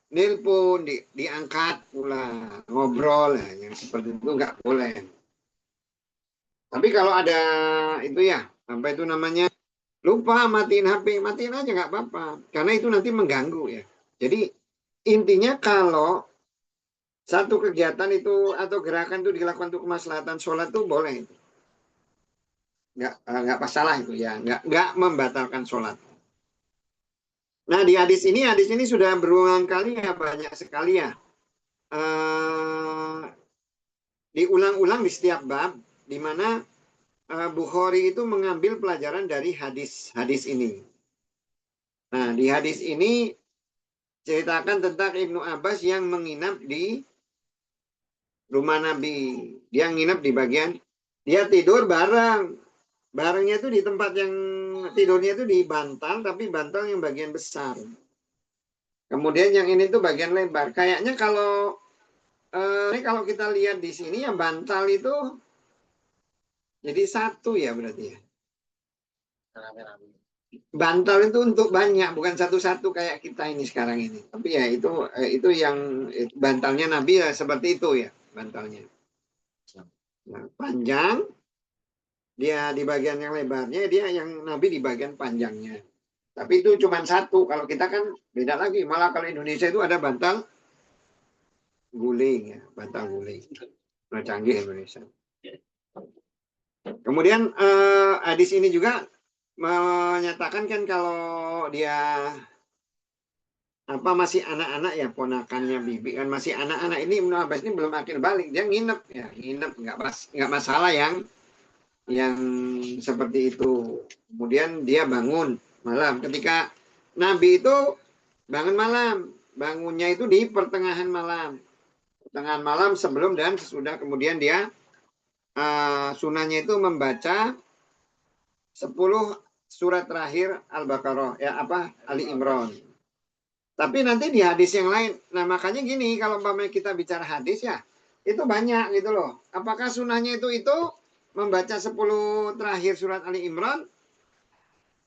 [SPEAKER 1] nelpon diangkat pula ngobrol ya, yang seperti itu nggak boleh. Tapi kalau ada itu ya apa itu namanya lupa matiin HP, matiin aja nggak apa-apa karena itu nanti mengganggu ya. Jadi intinya kalau satu kegiatan itu atau gerakan itu dilakukan untuk kemaslahatan sholat itu boleh. Nggak masalah itu ya, nggak membatalkan sholat. Nah di hadis ini sudah berulang kali ya, banyak sekali ya, diulang-ulang di setiap bab, di mana Bukhari itu mengambil pelajaran dari hadis ini. Nah di hadis ini ceritakan tentang Ibnu Abbas yang menginap di rumah Nabi. Dia nginap di bagian, dia tidur barangnya itu di tempat yang tidurnya itu di bantal, tapi bantal yang bagian besar. Kemudian yang ini tuh bagian lebar. Kayaknya kalau kita lihat di sini yang bantal itu jadi satu ya berarti ya. Bantal itu untuk banyak, bukan satu-satu kayak kita ini sekarang ini. Tapi ya itu yang bantalnya Nabi ya seperti itu ya bantalnya. Nah, panjang dia di bagian yang lebarnya, dia yang Nabi di bagian panjangnya. Tapi itu cuma satu. Kalau kita kan beda lagi. Malah kalau Indonesia itu ada bantal guling ya, bantal guling. Nah, canggih Indonesia. Kemudian hadis ini juga menyatakan kan kalau dia masih anak-anak ya, ponakannya bibi kan masih anak-anak, ini Ibnu Abbas ini belum akil balik, dia nginep ya, nginep nggak masalah yang seperti itu. Kemudian dia bangun malam, ketika Nabi itu bangun malam, bangunnya itu di pertengahan malam sebelum dan sesudah, kemudian dia sunahnya itu membaca 10 surat terakhir Al-Baqarah ya, Ali Imran. Tapi nanti di hadis yang lain, nah makanya gini, kalau umpamanya kita bicara hadis ya, itu banyak gitu loh. Apakah sunahnya itu membaca 10 terakhir surat Ali Imran?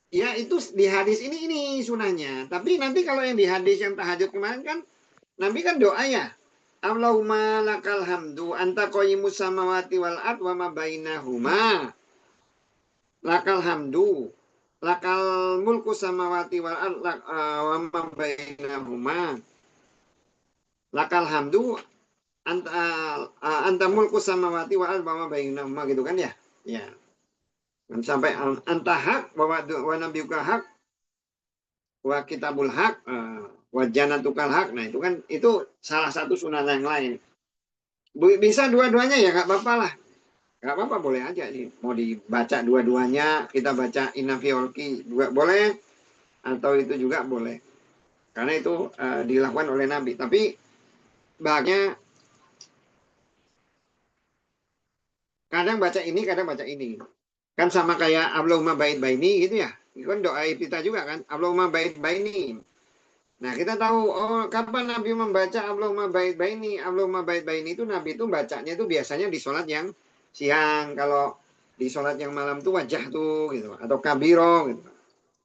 [SPEAKER 1] Ya itu di hadis ini sunahnya. Tapi nanti kalau yang di hadis yang tahajud kemarin kan, Nabi kan doa ya. Allahumma lakal hamdu anta qayyimus samawati wal ard wa ma bainahuma. Lakal hamdu lakal mulku samawati wal ard wa ma bainahuma. Lakal hamdu anta mulku samawati wal ard wa ma bainahuma, gitu kan ya? Ya. Dan sampai anta hak wa nabiyuka hak wa kitabul hak wa jannatukal hak. Nah, itu kan itu salah satu sunah yang lain. Bisa dua-duanya ya, nggak apa-apa lah. Nggak apa-apa, boleh aja sih. Mau dibaca dua-duanya, kita baca Inna fi Olki juga boleh, atau itu juga boleh. Karena itu dilakukan oleh Nabi. Tapi bahannya kadang baca ini, kadang baca ini. Kan sama kayak Allahumma ba'id baini gitu ya. Itu kan doa kita juga kan. Allahumma ba'id baini. Nah, kita tahu kapan Nabi membaca Allahumma ba'id baini. Allahumma ba'id baini itu Nabi itu bacanya itu biasanya di sholat yang siang. Kalau di sholat yang malam tuh wajah tuh gitu, atau kabiro gitu.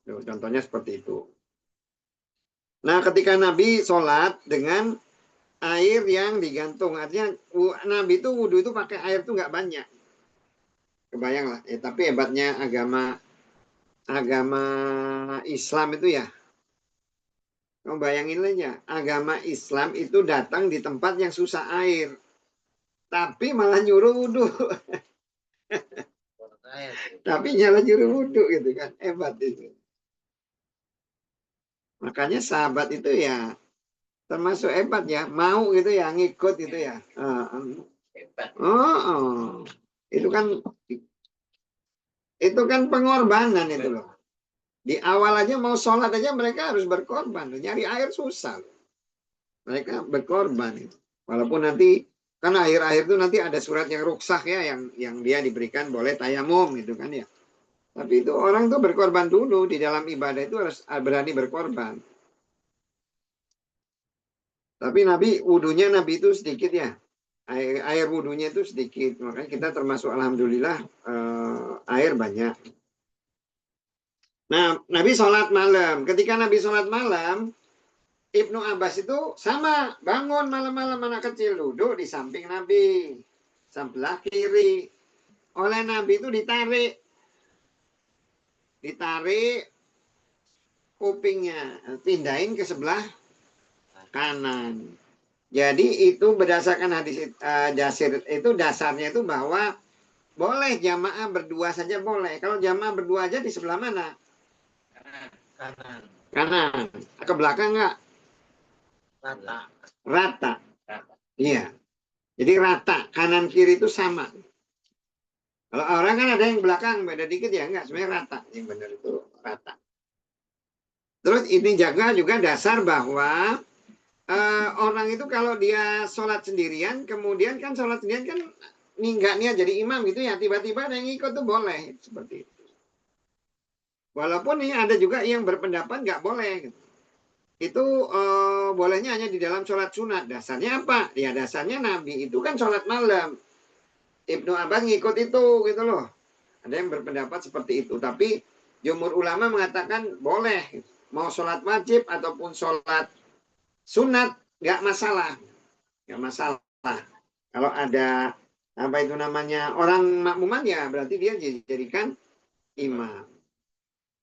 [SPEAKER 1] Tuh, contohnya seperti itu. Nah, ketika Nabi sholat dengan air yang digantung, artinya Nabi itu wudhu itu pakai air tuh nggak banyak. Kebayang lah. Tapi hebatnya agama Islam itu ya. Kamu bayangin aja, agama Islam itu datang di tempat yang susah air, tapi malah nyuruh wudhu. Tapi nyala nyuruh wudhu gitu kan, hebat itu. Makanya sahabat itu ya termasuk hebat ya, mau gitu ya, ngikut gitu ya. Itu kan pengorbanan itu loh. Di awal aja mau sholat aja mereka harus berkorban, nyari air susah. Mereka berkorban itu. Walaupun nanti kan akhir-akhir itu nanti ada surat yang ruksah ya, yang dia diberikan boleh tayamum gitu kan ya. Tapi itu orang tuh berkorban dulu di dalam ibadah itu harus berani berkorban. Tapi wudhunya Nabi itu sedikit ya. Air wudhunya itu sedikit. Makanya kita termasuk alhamdulillah air banyak. Nah, Nabi sholat malam. Ketika Nabi sholat malam, Ibnu Abbas itu sama, bangun malam-malam anak kecil, duduk di samping Nabi, sebelah kiri. Oleh Nabi itu ditarik kupingnya, pindahin ke sebelah kanan. Jadi itu berdasarkan hadis Jasir itu, dasarnya itu bahwa boleh jamaah berdua saja boleh. Kalau jamaah berdua aja di sebelah mana? Kanan. Ke belakang enggak? Rata. Iya. Jadi rata, kanan kiri itu sama. Kalau orang kan ada yang belakang beda dikit ya, enggak, sebenarnya rata. Yang benar itu rata. Terus ini jaga juga dasar bahwa orang itu kalau dia sholat sendirian, kemudian kan sholat sendirian kan nggak niat jadi imam gitu ya, tiba-tiba ada yang ikut tuh boleh seperti itu. Walaupun ini ada juga yang berpendapat nggak boleh. Itu bolehnya hanya di dalam sholat sunat. Dasarnya apa? Ya dasarnya Nabi itu kan sholat malam. Ibnu Abbas ngikut itu gitu loh. Ada yang berpendapat seperti itu. Tapi jumhur ulama mengatakan boleh. Mau sholat wajib ataupun sholat sunat nggak masalah. Nggak masalah. Kalau ada apa itu namanya orang makmuman ya berarti dia dijadikan imam.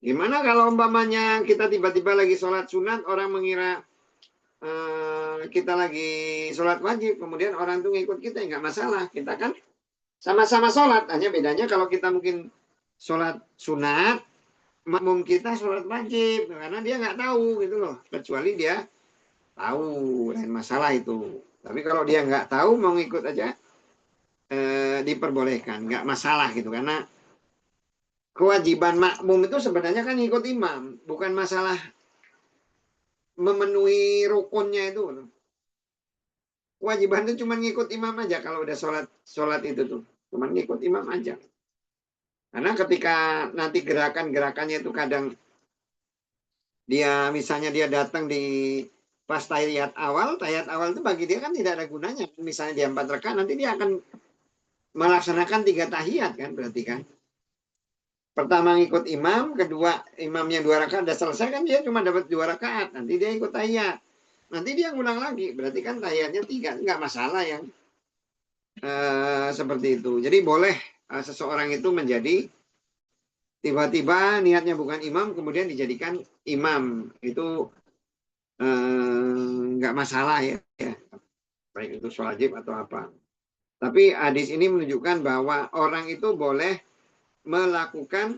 [SPEAKER 1] Gimana kalau umpamanya kita tiba-tiba lagi sholat sunat, orang mengira kita lagi sholat wajib, kemudian orang itu ngikut kita, nggak masalah. Kita kan sama-sama sholat, hanya bedanya kalau kita mungkin sholat sunat, makmum kita sholat wajib karena dia nggak tahu gitu loh, kecuali dia tahu, lain masalah itu. Tapi kalau dia nggak tahu mau ngikut aja diperbolehkan, nggak masalah gitu, karena kewajiban makmum itu sebenarnya kan ngikut imam, bukan masalah memenuhi rukunnya itu. Kewajiban itu cuma ngikut imam aja kalau udah sholat itu tuh, cuma ngikut imam aja. Karena ketika nanti gerakan-gerakannya itu kadang dia misalnya dia datang di pas tahiyat awal itu bagi dia kan tidak ada gunanya. Misalnya dia 4 rakaat, nanti dia akan melaksanakan 3 tahiyat kan, berarti kan. Pertama ngikut imam, kedua imamnya 2 rakaat udah selesai kan, dia cuma dapat 2 rakaat. Nanti dia ikut tahiyat. Nanti dia ngulang lagi, berarti kan tahiyatnya 3, nggak masalah yang seperti itu. Jadi boleh seseorang itu menjadi tiba-tiba niatnya bukan imam kemudian dijadikan imam, itu nggak masalah ya, baik itu sholat wajib atau apa. Tapi hadis ini menunjukkan bahwa orang itu boleh melakukan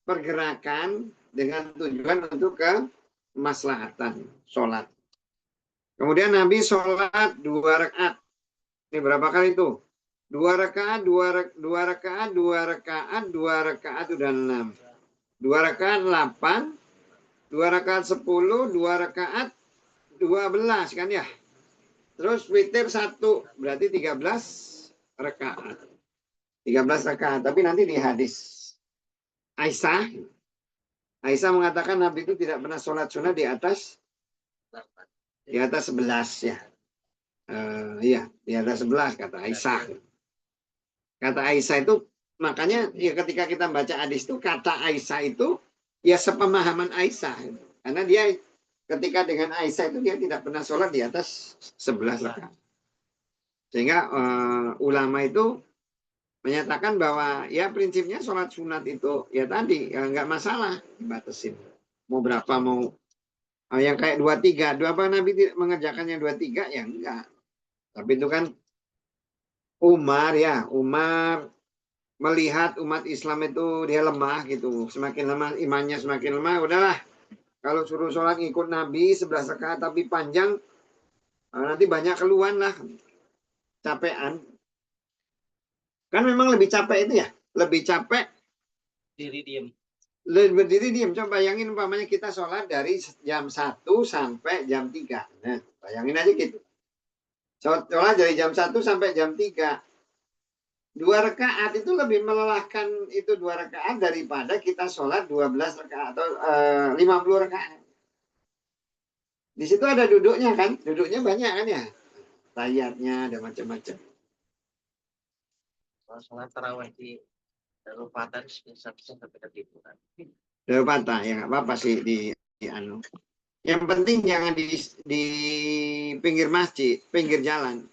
[SPEAKER 1] pergerakan dengan tujuan untuk kemaslahatan sholat. Kemudian Nabi sholat 2 rakaat. Ini berapa kali itu? 2 rakaat, 2 rakaat, 2 rakaat, 2 rakaat udah 6. 2 rakaat 8, 2 rakaat 10, 2 rakaat 12 kan ya. Terus witir 1, berarti 13 rakaat. 13 rakaat, tapi nanti di hadis Aisyah mengatakan Nabi itu tidak pernah sholat sunnah di atas 11 ya. Iya, di atas 11 kata Aisyah. Kata Aisyah itu, makanya ya ketika kita baca hadis itu, kata Aisyah itu ya sepemahaman Aisyah. Karena dia ketika dengan Aisyah itu dia tidak pernah sholat di atas 11 rakaat. Sehingga ulama itu menyatakan bahwa ya prinsipnya sholat sunat itu ya tadi ya nggak masalah dibatasin. Mau berapa, mau yang kayak 23, apa Nabi mengerjakannya 23 ya enggak. Tapi itu kan Umar melihat umat Islam itu dia lemah gitu, semakin lemah imannya, semakin lemah, udahlah kalau suruh sholat ngikut Nabi 11 rakaat tapi panjang, nanti banyak keluhan lah, capean. Kan memang lebih capek itu ya, lebih capek
[SPEAKER 3] Diri diem.
[SPEAKER 1] berdiri diam. Coba bayangin umpamanya kita sholat dari jam 1 sampai jam 3. Nah, bayangin aja gitu. Sholat dari jam 1 sampai jam 3. 2 rakaat itu lebih melelahkan, itu 2 rakaat daripada kita sholat 12 rakaat atau 50 rakaat. Di situ ada duduknya kan, duduknya banyak kan ya, tahiyatnya ada macam-macam.
[SPEAKER 3] Sholat tarawih di Darupatan sampai ketiduran.
[SPEAKER 1] Patah ya nggak apa-apa sih di anu. Yang penting jangan di pinggir masjid, pinggir jalan.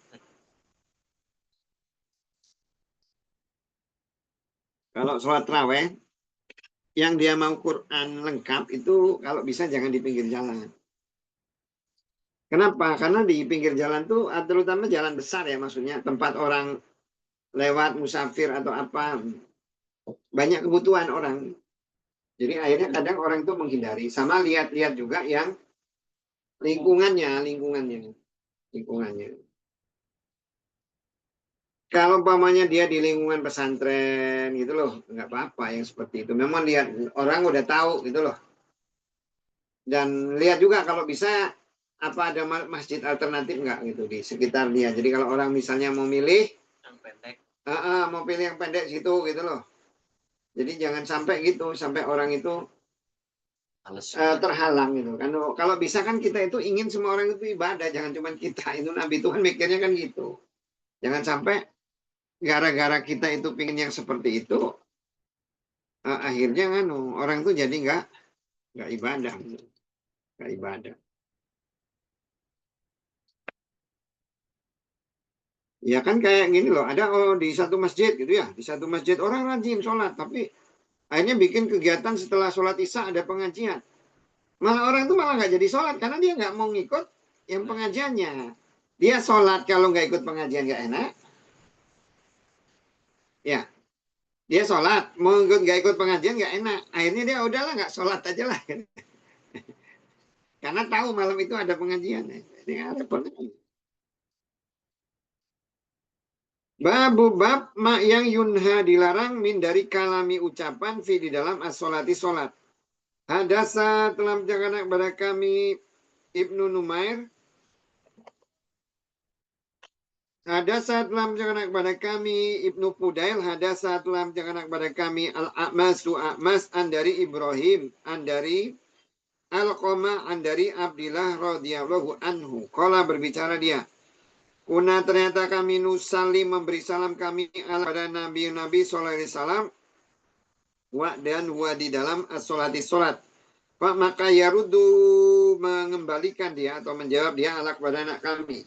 [SPEAKER 1] Kalau sholat tarawih yang dia mau Quran lengkap itu kalau bisa jangan di pinggir jalan. Kenapa? Karena di pinggir jalan tuh terutama jalan besar ya, maksudnya tempat orang lewat musafir atau apa, banyak kebutuhan orang. Jadi akhirnya kadang orang itu menghindari. Sama lihat-lihat juga yang lingkungannya. Kalau umpamanya dia di lingkungan pesantren gitu loh, nggak apa-apa yang seperti itu. Memang lihat orang udah tahu gitu loh. Dan lihat juga kalau bisa apa ada masjid alternatif nggak gitu di sekitar dia. Jadi kalau orang misalnya mau milih
[SPEAKER 3] yang pendek,
[SPEAKER 1] mau pilih yang pendek situ gitu loh. Jadi jangan sampai gitu, sampai orang itu terhalang gitu kan. Kalau bisa kan kita itu ingin semua orang itu ibadah, jangan cuma kita. Itu Nabi Tuhan mikirnya kan gitu. Jangan sampai gara-gara kita itu pingin yang seperti itu, akhirnya kan orang itu jadi nggak ibadah, nggak ibadah. Ya kan kayak gini loh, ada di satu masjid gitu ya, di satu masjid orang rajin sholat, tapi akhirnya bikin kegiatan setelah sholat isya ada pengajian. Malah orang itu malah nggak jadi sholat karena dia nggak mau ngikut yang pengajiannya. Dia sholat kalau nggak ikut pengajian nggak enak. Ya, Dia sholat, mau nggak ikut pengajian nggak enak. Akhirnya dia udahlah nggak sholat aja lah. Karena tahu malam itu ada pengajian. Ini repot. Babu bab ma yang yunha dilarang min dari kalami ucapan fi di dalam as-sholati sholat. Hadasa telah menceritakan kepada kami Ibnu Numair. Hadasa telah menceritakan kepada kami Ibnu Fudail. Hadasa telah menceritakan kepada kami Al-A'masu A'mas an dari Ibrahim an dari Al-Qama an dari Abdillah radhiyallahu anhu. Qala berbicara dia. Kuna ternyata kami nusalli memberi salam kami pada Nabi sallallahu alaihi wasallam wa dan wa di dalam as-sholati sholat. Pak maka yarudu mengembalikan dia atau menjawab dia ala kepada anak kami.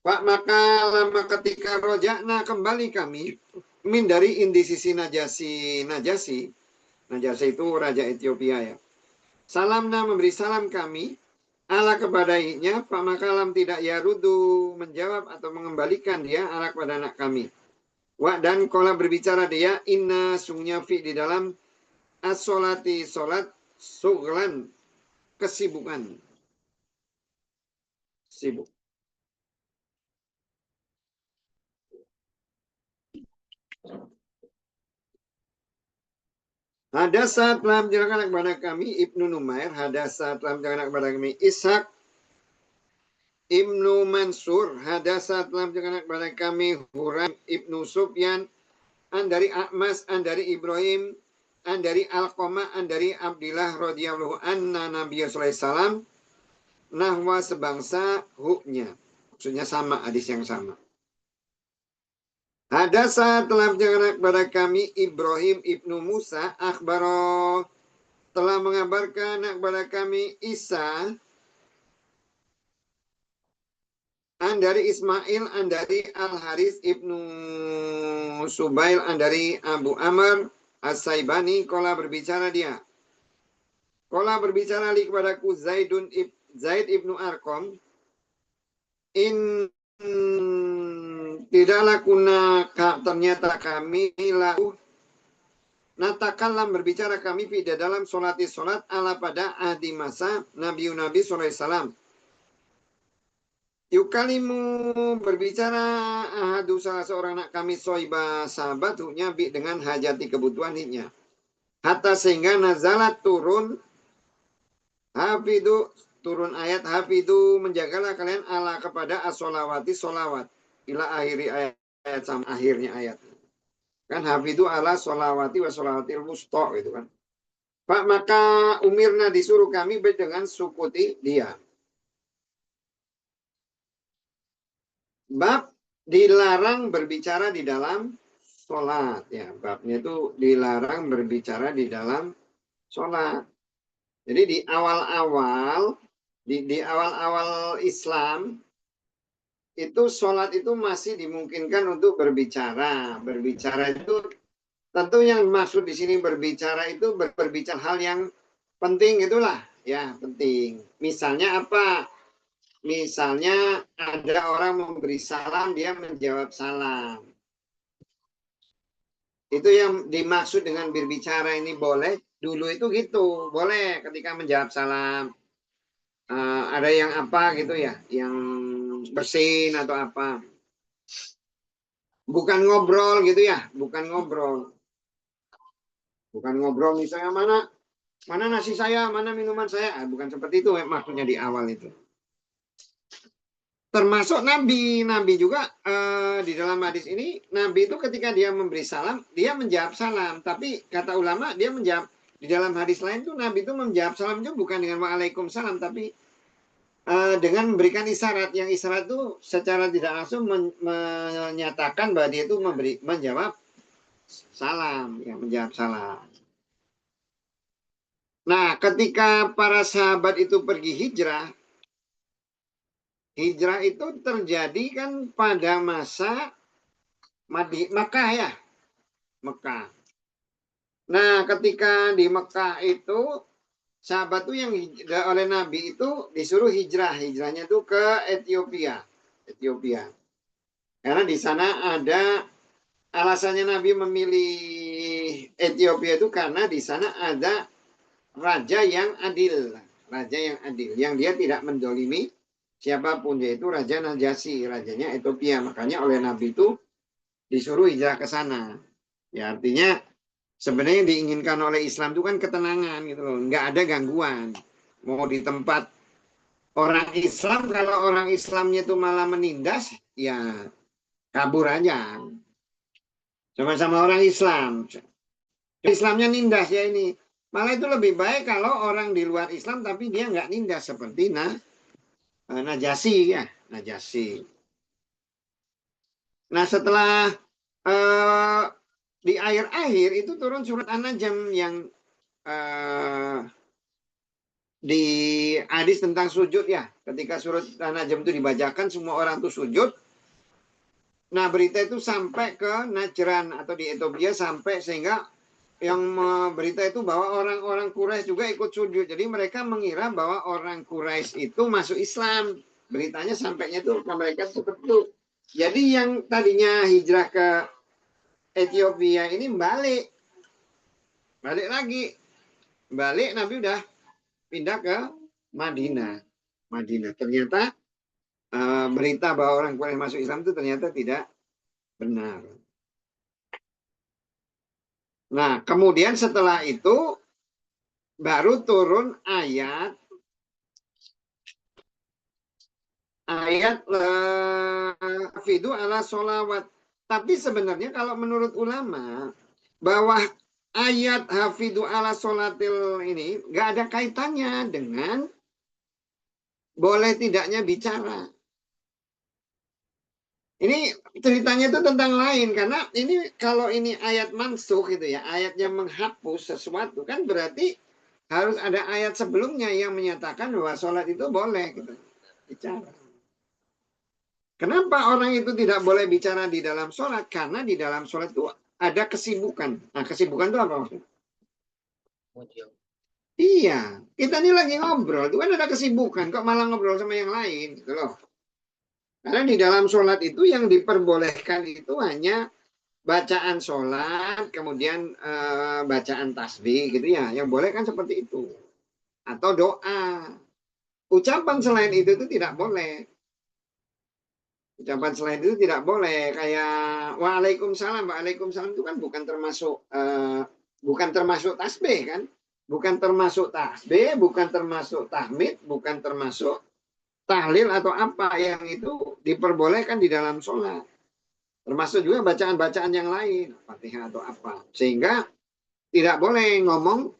[SPEAKER 1] Pak maka lama ketika rojakna kembali kami min dari indisisi Najasi itu raja Ethiopia ya. Salamna memberi salam kami ala kepadanya, Pak Makalam tidak yarudu menjawab atau mengembalikan dia ala kepada anak kami. Wa dan kola berbicara dia inna sungnya fi di dalam as-sholati sholat suglan kesibukan. Sibuk. Hadasa telah menjelaskan kepada kami Ibnu Numair. Hadasa telah menjelaskan kepada kami Ishak Ibnu Mansur. Hadasa telah menjelaskan kepada kami Huram Ibnu Sufyan. An dari A'mas, an dari Ibrahim, an dari Al-Qama, an dari Abdillah radhiyallahu anna Nabi sallallahu alaihi wasallam nahwa sebangsa huknya. Maksudnya sama, hadis yang sama. Hadasa telah menceritakan kepada kami Ibrahim ibnu Musa akhbaro telah mengabarkan kepada kami Isa an dari Ismail an dari Al Haris ibnu Subail an dari Abu Amr As-Saibani kola berbicara dia. Kola berbicara li kepadaku Zaid ibnu Arqam tidaklah ternyata kami lahu natakallam berbicara kami tidak dalam sholat ala pada ahdi masa Nabi sallallahu alaihi wasallam. Yukalimu berbicara ahadu salah seorang anak kami soiba sahabat huknya bi dengan hajati kebutuhan hidnya. Hatta sehingga nazalat turun hafidu turun ayat hafidu menjagalah kalian ala kepada as-sholawati sholawat. Ila akhiri ayat sama akhirnya ayat. Kan hafidu ala sholawati wa sholawatil wusta gitu kan. Pak maka umirna disuruh kami dengan sukuti dia. Bab dilarang berbicara di dalam sholat ya. Babnya itu dilarang berbicara di dalam sholat. Jadi di awal-awal Islam itu sholat itu masih dimungkinkan untuk berbicara. Berbicara itu tentu yang maksud di sini berbicara itu berbicara hal yang penting itulah ya penting. Misalnya apa? Misalnya ada orang memberi salam, dia menjawab salam. Itu yang dimaksud dengan berbicara ini boleh. Dulu itu gitu, boleh ketika menjawab salam. Ada yang apa gitu ya, yang bersin atau apa. Bukan ngobrol gitu ya, bukan ngobrol. Bukan ngobrol misalnya mana nasi saya, mana minuman saya. Bukan seperti itu maksudnya di awal itu. Termasuk Nabi juga di dalam hadis ini, Nabi itu ketika dia memberi salam, dia menjawab salam. Tapi kata ulama, dia menjawab, di dalam hadis lain tuh Nabi itu menjawab salam itu bukan dengan waalaikumsalam, tapi dengan memberikan isyarat. Yang isyarat itu secara tidak langsung menyatakan bahwa dia itu menjawab salam, yang menjawab salam. Nah, ketika para sahabat itu pergi hijrah itu terjadi kan pada masa Mekah ya. Mekah. Nah, ketika di Mekah itu sahabat tuh yang oleh Nabi itu disuruh hijrah. Hijrahnya tuh ke Ethiopia. Karena di sana ada alasannya Nabi memilih Ethiopia itu karena di sana ada raja yang adil, yang dia tidak mendolimi siapapun, yaitu Raja Najasyi, rajanya Ethiopia. Makanya oleh Nabi itu disuruh hijrah ke sana. Ya artinya sebenarnya yang diinginkan oleh Islam itu kan ketenangan gitu loh, nggak ada gangguan. Mau di tempat orang Islam, kalau orang Islamnya itu malah menindas, ya kabur aja. Sama-sama orang Islam. Islamnya nindas ya ini. Malah itu lebih baik kalau orang di luar Islam tapi dia nggak nindas seperti Najasyi ya, Najasyi. Nah setelah di akhir-akhir itu turun surat An-Najm yang di hadis tentang sujud ya. Ketika surat An-Najm itu dibacakan semua orang tuh sujud. Nah berita itu sampai ke Najran atau di Ethiopia sampai sehingga yang berita itu bahwa orang-orang Quraisy juga ikut sujud. Jadi mereka mengira bahwa orang Quraisy itu masuk Islam. Beritanya sampainya itu ke mereka seperti itu. Jadi yang tadinya hijrah ke Ethiopia ini balik lagi. Balik Nabi udah pindah ke Madinah. Ternyata berita bahwa orang Quraisy masuk Islam itu ternyata tidak benar. Nah, kemudian setelah itu baru turun ayat hafidu ala sholawat. Tapi sebenarnya kalau menurut ulama bahwa ayat hafidu ala sholatil ini nggak ada kaitannya dengan boleh tidaknya bicara. Ini ceritanya itu tentang lain karena ini kalau ini ayat mansukh gitu ya, ayat yang menghapus sesuatu kan berarti harus ada ayat sebelumnya yang menyatakan bahwa sholat itu boleh gitu bicara. Kenapa orang itu tidak boleh bicara di dalam sholat? Karena di dalam sholat itu ada kesibukan. Nah kesibukan itu apa maksudnya? Iya, kita ini lagi ngobrol, itu kan ada kesibukan, kok malah ngobrol sama yang lain gitu loh. Karena di dalam sholat itu yang diperbolehkan itu hanya bacaan sholat, kemudian bacaan tasbih gitu ya. Yang boleh kan seperti itu. Atau doa. Ucapan selain itu tidak boleh. Ucapan selain itu tidak boleh. Kayak waalaikumsalam. Waalaikumsalam itu kan bukan termasuk tasbih kan. Bukan termasuk tasbih, bukan termasuk tahmid, bukan termasuk tahlil atau apa yang itu diperbolehkan di dalam sholat. Termasuk juga bacaan-bacaan yang lain, Fatihah atau apa. Sehingga tidak boleh ngomong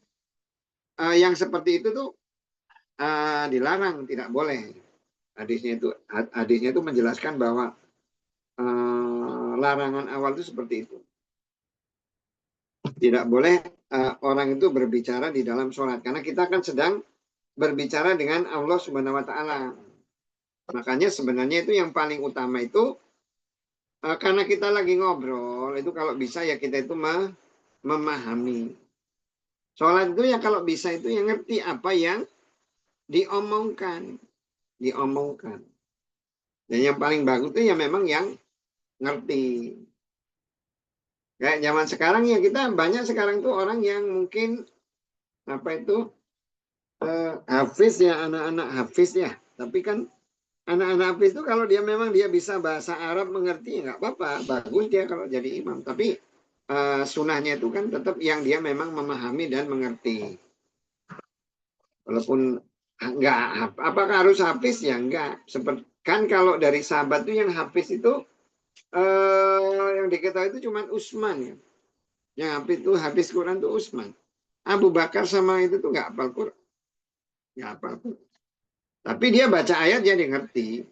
[SPEAKER 1] yang seperti itu tuh dilarang, tidak boleh. Hadisnya itu menjelaskan bahwa larangan awal itu seperti itu. Tidak boleh orang itu berbicara di dalam sholat. Karena kita kan sedang berbicara dengan Allah Subhanahu wa Ta'ala. Makanya sebenarnya itu yang paling utama itu karena kita lagi ngobrol itu kalau bisa ya kita itu memahami. Sholat itu ya kalau bisa itu yang ngerti apa yang diomongkan. Dan yang paling bagus itu ya memang yang ngerti. Kayak zaman sekarang ya kita banyak sekarang tuh orang yang mungkin apa itu hafiz ya, anak-anak hafiz ya. Tapi kan anak-anak hafiz itu kalau dia memang dia bisa bahasa Arab mengerti ya nggak apa-apa, bagus dia kalau jadi imam. Tapi sunnahnya itu kan tetap yang dia memang memahami dan mengerti. Walaupun nggak, apakah harus hafiz ya enggak. Seperti kan kalau dari sahabat itu yang hafiz itu yang diketahui itu cuma Utsman ya. Yang hafiz Quran itu Utsman. Abu Bakar sama itu tuh nggak hafal Quran. Nggak hafal Quran. Tapi dia baca ayat dia ngerti.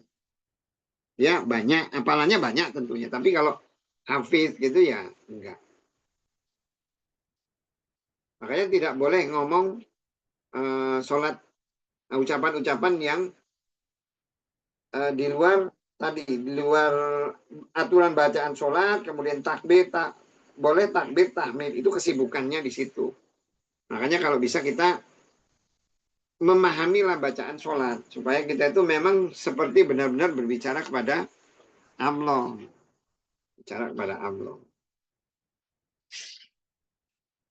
[SPEAKER 1] Ya banyak, hafalannya banyak tentunya. Tapi kalau hafiz gitu ya enggak. Makanya tidak boleh ngomong sholat ucapan-ucapan yang di luar tadi, di luar aturan bacaan sholat, kemudian takbir, boleh takbir, tahmid. Itu kesibukannya di situ. Makanya kalau bisa kita memahamilah bacaan sholat supaya kita itu memang seperti benar-benar berbicara kepada Allah, bicara kepada Allah.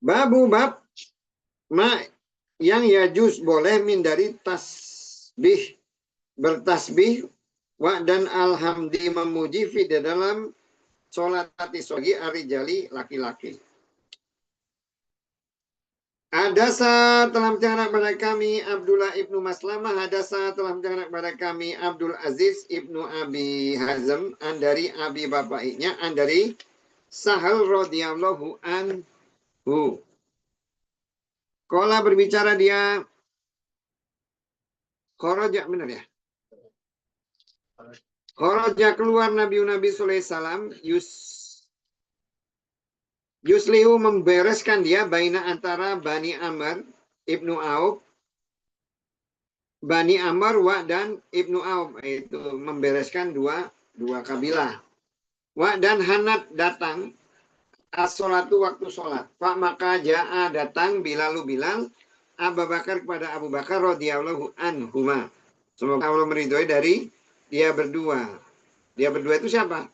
[SPEAKER 1] Babu bab ma yang yajuz boleh min dari tasbih, bertasbih wa dan alhamdi memuji fi di dalam sholat bagi arijali laki-laki. Hadasa telah menceritakan kepada kami Abdullah ibnu Maslamah. Hadasa telah menceritakan kepada kami Abdul Aziz ibnu Abi Hazm dari Abi bapaknya dari Sahal radhiyallahu anhu. Kala berbicara dia kharaja, benar ya? Kharaja keluar Nabi sallallahu alaihi wasallam Yuslihu membereskan dia baina antara Bani Amr Ibnu Auf, Bani Amr wa dan Ibnu Auf, itu membereskan dua kabilah. Wa dan hanat datang as-sholatu waktu sholat. Pak maka ja'a datang Bilalu Bilal Abu Bakar kepada Abu Bakar radhiyallahu anhuma. Semoga Allah meridhoi dari dia berdua. Dia berdua itu siapa?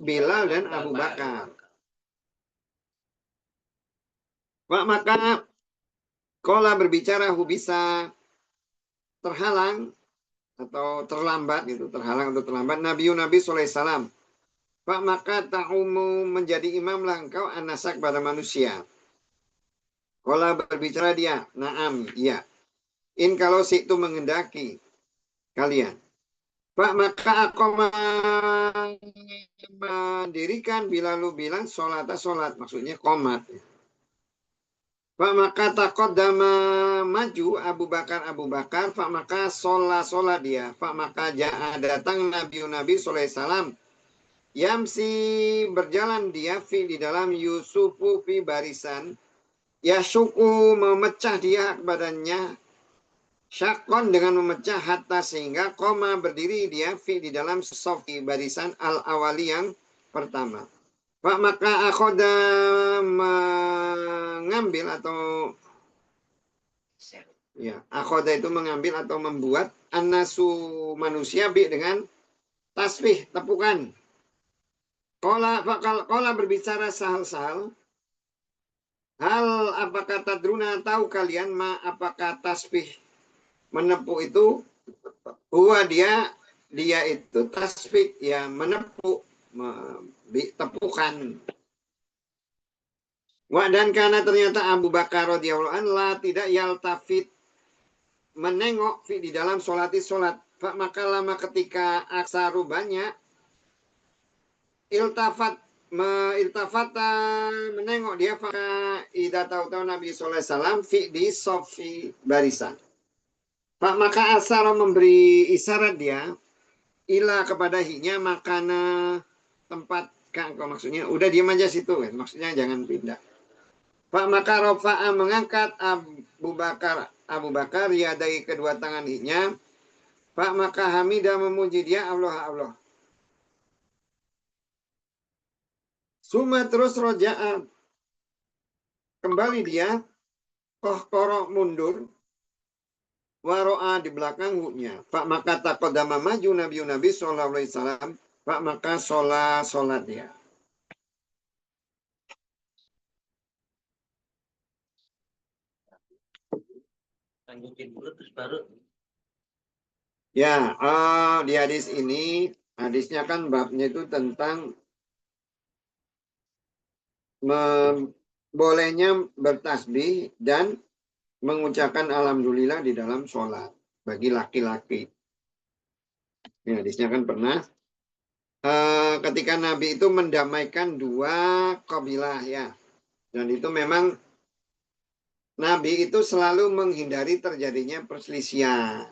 [SPEAKER 1] Bilal dan Abu Bakar. Pak maka kola berbicara bisa terhalang atau terlambat, itu terhalang atau terlambat Nabi sallallahu alaihi wasallam. Pak maka ta'umu menjadi imamlah engkau anasak pada manusia. Kola berbicara dia, naam, iya. In kalau si itu mengendaki kalian. Pak maka aku mendirikan Bilalu bilang sholat, maksudnya komat. Pak maka taqaddama maju Abu Bakar, Pak maka sholat dia. Pak maka ja'a datang Nabi sallallahu alaihi wasallam. Yamsi berjalan dia di dalam Yusufu fi barisan. Yasuku memecah dia badannya. Syakon dengan memecah hatta sehingga koma berdiri dia di dalam sofi barisan al-awali yang pertama. Pak maka akhoda mengambil atau ya akhoda itu mengambil atau membuat anasu manusia dengan tasbih tepukan. Kola berbicara sahal. Hal apakah tadruna tahu kalian apakah tasbih menepuk itu dia itu tasbih ya menepuk tepukan. Dan karena ternyata Abu Bakar radhiyallahu anhu tidak yaltafit menengok di dalam sholat. Maka lama ketika aksaru banyak iltafata menengok dia ida tahu Nabi sallallahu alaihi wasallam di sofi barisan. Pak maka asar memberi isyarat dia ila kepada hinya makana tempat maksudnya udah diam aja situ kan, maksudnya jangan pindah. Pak maka rofa'a mengangkat Abu Bakar ya dari kedua tangan hinya. Pak maka hamidah memuji dia Allah. Suma terus roja'a kembali dia kohkoro mundur. Waro'a di belakang huknya. Pak maka taqaddama maju Nabi sallallahu alaihi wasallam. Pak maka sholat dia.
[SPEAKER 3] Lanjutin dulu terus baru.
[SPEAKER 1] Ya, di hadis ini, hadisnya kan babnya itu tentang bolehnya bertasbih dan mengucapkan alhamdulillah di dalam sholat bagi laki-laki. Ya, hadisnya kan pernah ketika Nabi itu mendamaikan dua kabilah ya, dan itu memang Nabi itu selalu menghindari terjadinya perselisihan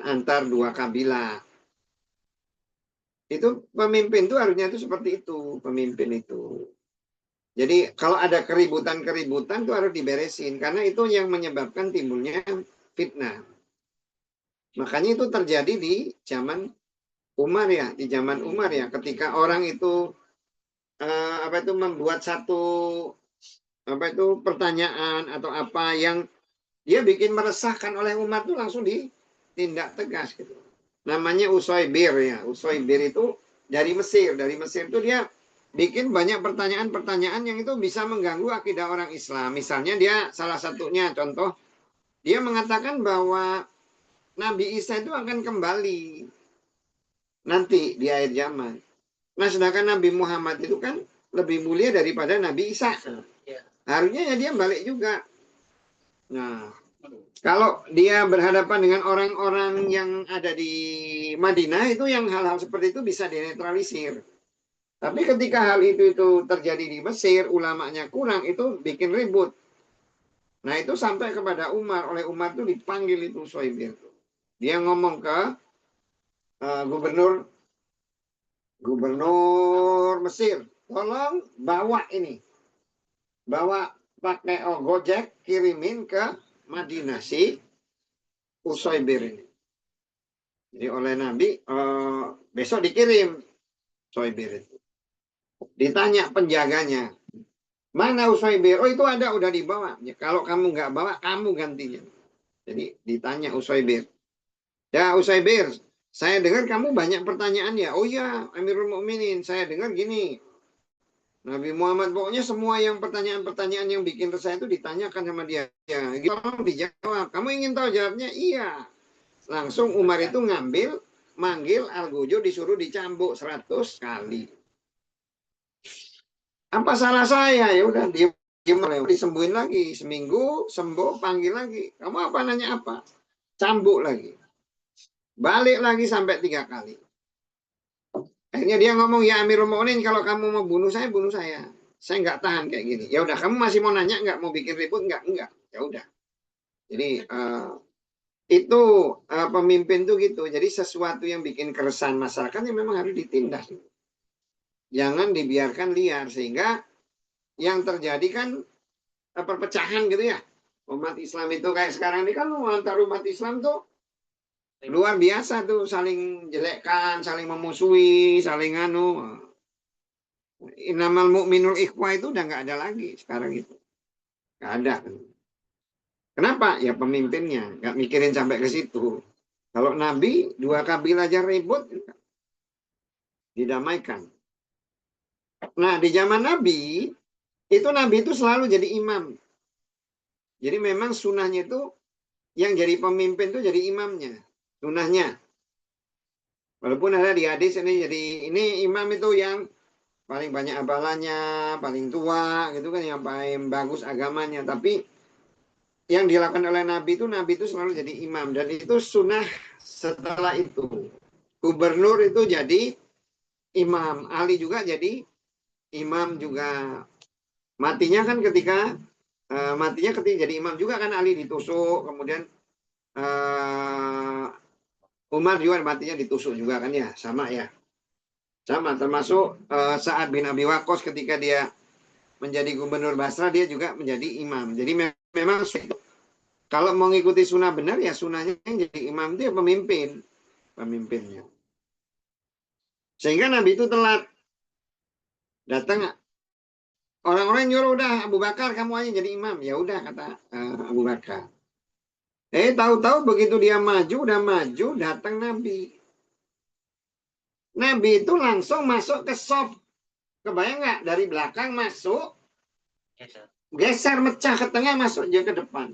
[SPEAKER 1] antar dua kabilah. Itu pemimpin itu harusnya itu seperti itu, pemimpin itu. Jadi kalau ada keributan itu harus diberesin karena itu yang menyebabkan timbulnya fitnah. Makanya itu terjadi di zaman Umar ya, ketika orang itu membuat satu pertanyaan atau apa yang dia bikin meresahkan oleh umat itu langsung ditindak tegas gitu. Namanya Usaybir ya. Usaybir itu dari Mesir. Dari Mesir itu dia bikin banyak pertanyaan-pertanyaan yang itu bisa mengganggu akidah orang Islam. Misalnya dia salah satunya contoh, dia mengatakan bahwa Nabi Isa itu akan kembali nanti di akhir zaman. Nah, sedangkan Nabi Muhammad itu kan lebih mulia daripada Nabi Isa.
[SPEAKER 3] Ya.
[SPEAKER 1] Harusnya ya dia balik juga. Nah, kalau dia berhadapan dengan orang-orang yang ada di Madinah, itu yang hal-hal seperti itu bisa dinetralisir. Tapi ketika hal itu terjadi di Mesir, ulamanya kurang, itu bikin ribut. Nah, itu sampai kepada Umar. Oleh Umar itu dipanggil itu Suhaibir. Dia ngomong ke gubernur Mesir, tolong bawa ini. Bawa pakai Gojek, kirimin ke Madinah si Usaibir ini. Jadi oleh Nabi besok dikirim Usaibir itu. Ditanya penjaganya, mana Usaibir? Oh itu ada, udah dibawa. Ya, kalau kamu nggak bawa, kamu gantinya. Jadi ditanya Usaibir. Ya Usaibir, saya dengar kamu banyak pertanyaan ya. Oh iya Amirul Mukminin, saya dengar gini. Nabi Muhammad pokoknya semua yang pertanyaan-pertanyaan yang bikin resah itu ditanyakan sama dia. Ya, tolong dijawab. Kamu ingin tahu jawabnya? Iya. Langsung Umar itu manggil Al-Gujur disuruh dicambuk 100 kali. Apa salah saya? Ya udah disembuhin lagi. Seminggu sembuh, panggil lagi. Kamu apa nanya apa? Cambuk lagi. Balik lagi sampai 3 kali. Akhirnya dia ngomong, ya Amirul Mukminin, kalau kamu mau bunuh saya, bunuh saya. Saya nggak tahan kayak gini. Ya udah, kamu masih mau nanya nggak? Mau bikin ribut nggak? Enggak. Ya udah. Jadi itu pemimpin tuh gitu. Jadi sesuatu yang bikin keresahan masyarakat yang memang harus ditindak. Jangan dibiarkan liar sehingga yang terjadi kan perpecahan gitu ya. Umat Islam itu kayak sekarang ini kan antar umat Islam tuh luar biasa tuh, saling jelekkan, saling memusuhi, saling Innamal mu'minul ikhwah itu udah nggak ada lagi sekarang itu. Nggak ada. Kenapa? Ya pemimpinnya nggak mikirin sampai ke situ. Kalau Nabi 2 kabilah aja ribut, didamaikan. Nah di zaman Nabi itu selalu jadi imam. Jadi memang sunnahnya itu yang jadi pemimpin itu jadi imamnya, sunnahnya. Walaupun ada di hadis ini imam itu yang paling banyak hafalannya, paling tua gitu kan, yang paling bagus agamanya. Tapi yang dilakukan oleh Nabi itu selalu jadi imam, dan itu sunnah. Setelah itu gubernur itu jadi imam, Ali juga jadi imam juga. Matinya ketika jadi imam juga kan, Ali ditusuk, kemudian Umar juga matinya ditusuk juga kan ya, sama ya. Sama, termasuk Sa'ad bin Abi Waqqas ketika dia menjadi gubernur Basra, dia juga menjadi imam. Jadi memang kalau mau ngikuti sunnah benar ya sunnahnya yang jadi imam itu ya pemimpinnya. Sehingga Nabi itu telat. Datang orang-orang nyuruh, udah Abu Bakar kamu aja jadi imam. Ya udah kata Abu Bakar. Tahu-tahu begitu dia udah maju, datang Nabi. Nabi itu langsung masuk ke sop. Kebayang nggak? Dari belakang masuk, geser mecah ke tengah, masuk aja ke depan.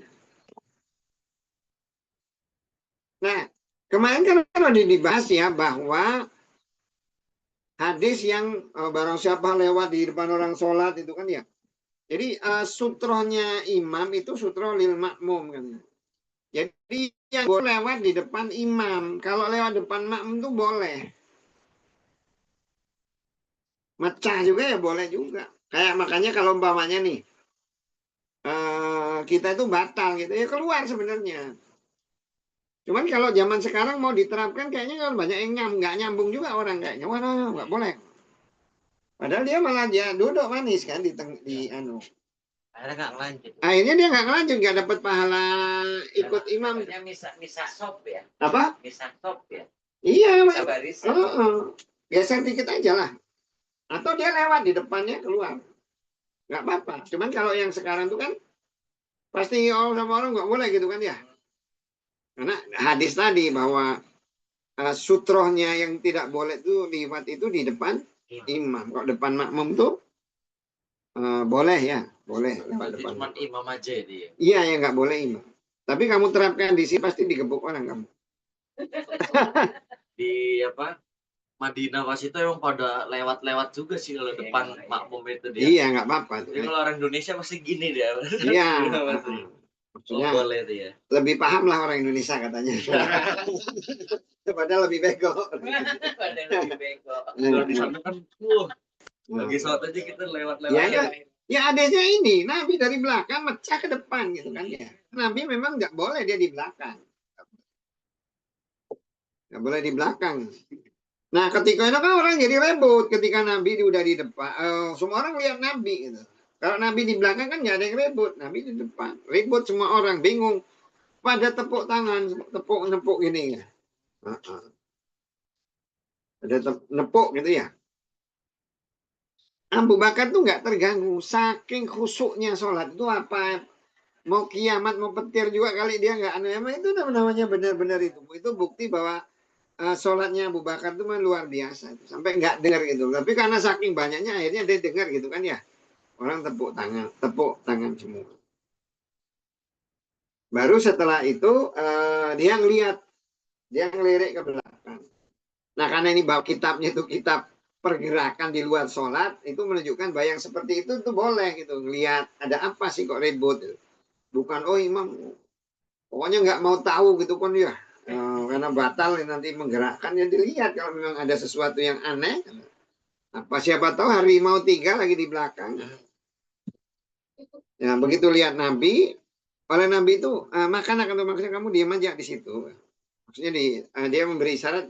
[SPEAKER 1] Nah, kemarin kan ada dibahas ya bahwa hadis yang barang siapa lewat di depan orang sholat itu kan ya. Jadi sutronya imam itu sutro lil makmum kan. Jadi yang boleh lewat di depan imam. Kalau lewat depan makmum itu boleh. Mecah juga ya boleh juga. Kayak makanya kalau umpamanya nih kita itu batal gitu ya, keluar sebenarnya. Cuman kalau zaman sekarang mau diterapkan kayaknya kan banyak yang nggak nyambung juga orang kayaknya. Wah, nggak boleh. Padahal dia malah duduk manis kan di anu.
[SPEAKER 3] Akhirnya nggak lanjut.
[SPEAKER 1] Akhirnya dia nggak lanjut, nggak dapat pahala ikut imam.
[SPEAKER 3] Misa sop ya.
[SPEAKER 1] Apa?
[SPEAKER 3] Misa sop ya.
[SPEAKER 1] Iya.
[SPEAKER 3] Misa barisan.
[SPEAKER 1] Geser dikit aja lah. Atau dia lewat di depannya keluar. Nggak apa-apa. Cuman kalau yang sekarang tuh kan pasti sama orang nggak boleh gitu kan ya. Karena hadis tadi bahwa sutrohnya yang tidak boleh tuh liwat itu di depan imam. Kok depan makmum tuh boleh ya, boleh lewat
[SPEAKER 3] Berarti
[SPEAKER 1] depan.
[SPEAKER 3] cuma imam aja dia.
[SPEAKER 1] Iya, ya nggak boleh imam. Tapi kamu terapkan di sini pasti digebuk orang kamu.
[SPEAKER 3] Di apa? Madinah pas itu emang pada lewat-lewat juga sih kalau depan makmum itu dia.
[SPEAKER 1] Iya, nggak apa-apa.
[SPEAKER 3] Jadi kalau orang Indonesia pasti gini dia.
[SPEAKER 1] Iya,
[SPEAKER 3] Pasti. Oh,
[SPEAKER 1] maksudnya
[SPEAKER 3] boleh tuh ya.
[SPEAKER 1] lebih paham lah orang Indonesia katanya. Padahal lebih bego.
[SPEAKER 3] Padahal lebih bego. Kalau di sana kan, lagi sholat aja kita lewat-lewat.
[SPEAKER 1] Ya, enggak. Ya adanya ini, Nabi dari belakang mecah ke depan gitu kan ya. Nabi memang nggak boleh dia di belakang. Nggak boleh di belakang. Nah ketika itu kan orang jadi ribut ketika Nabi udah di depan. Semua orang lihat Nabi gitu. Kalau Nabi di belakang kan nggak ada yang ribut. Nabi di depan. Ribut semua orang bingung. Pada tepuk tangan, tepuk-nepuk gini ya. Ada nepuk gitu ya. Abu Bakar tuh nggak terganggu. Saking khusyuknya sholat itu apa. Mau kiamat, mau petir juga kali dia nggak aneh. Emang itu namanya benar-benar itu. Itu bukti bahwa sholatnya Abu Bakar itu luar biasa. Sampai nggak dengar gitu. Tapi karena saking banyaknya akhirnya dia dengar gitu kan ya. Orang tepuk tangan semua. Baru setelah itu dia ngeliat. Dia ngelirik ke belakang. Nah karena ini bawa kitabnya itu kitab pergerakan di luar sholat. Itu menunjukkan bayang seperti itu boleh gitu. Ngeliat ada apa sih kok ribut. Bukan oh imam. Pokoknya nggak mau tahu gitu kan ya. Karena batal nanti menggerakkan. Ya dilihat kalau memang ada sesuatu yang aneh. Apa siapa tahu harimau 3 lagi di belakang. Ya begitu lihat Nabi. Oleh Nabi itu makan atau maksudnya kamu diam aja di situ. Maksudnya dia memberi syarat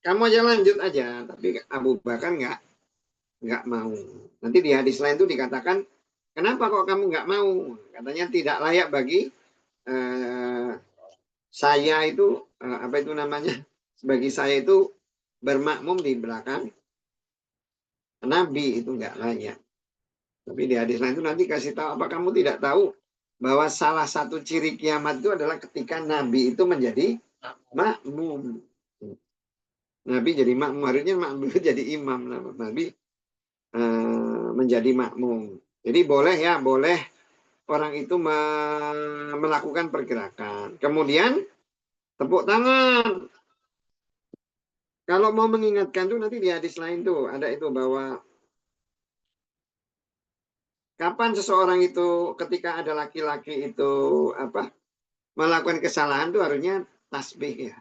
[SPEAKER 1] kamu aja lanjut aja, tapi Abu Bakar nggak mau. Nanti di hadis lain itu dikatakan kenapa kok kamu nggak mau? Katanya tidak layak bagi saya itu apa itu namanya? Bagi saya itu bermakmum di belakang Nabi itu nggak layak. Tapi di hadis lain itu nanti kasih tahu apa kamu tidak tahu bahwa salah satu ciri kiamat itu adalah ketika Nabi itu menjadi makmum. Nabi jadi makmum, harusnya makmum jadi imam. Nabi menjadi makmum. Jadi boleh ya, boleh orang itu melakukan pergerakan. Kemudian tepuk tangan. Kalau mau mengingatkan tuh nanti di hadis lain tuh ada itu bahwa kapan seseorang itu ketika ada laki-laki itu apa melakukan kesalahan tuh harusnya tasbih ya,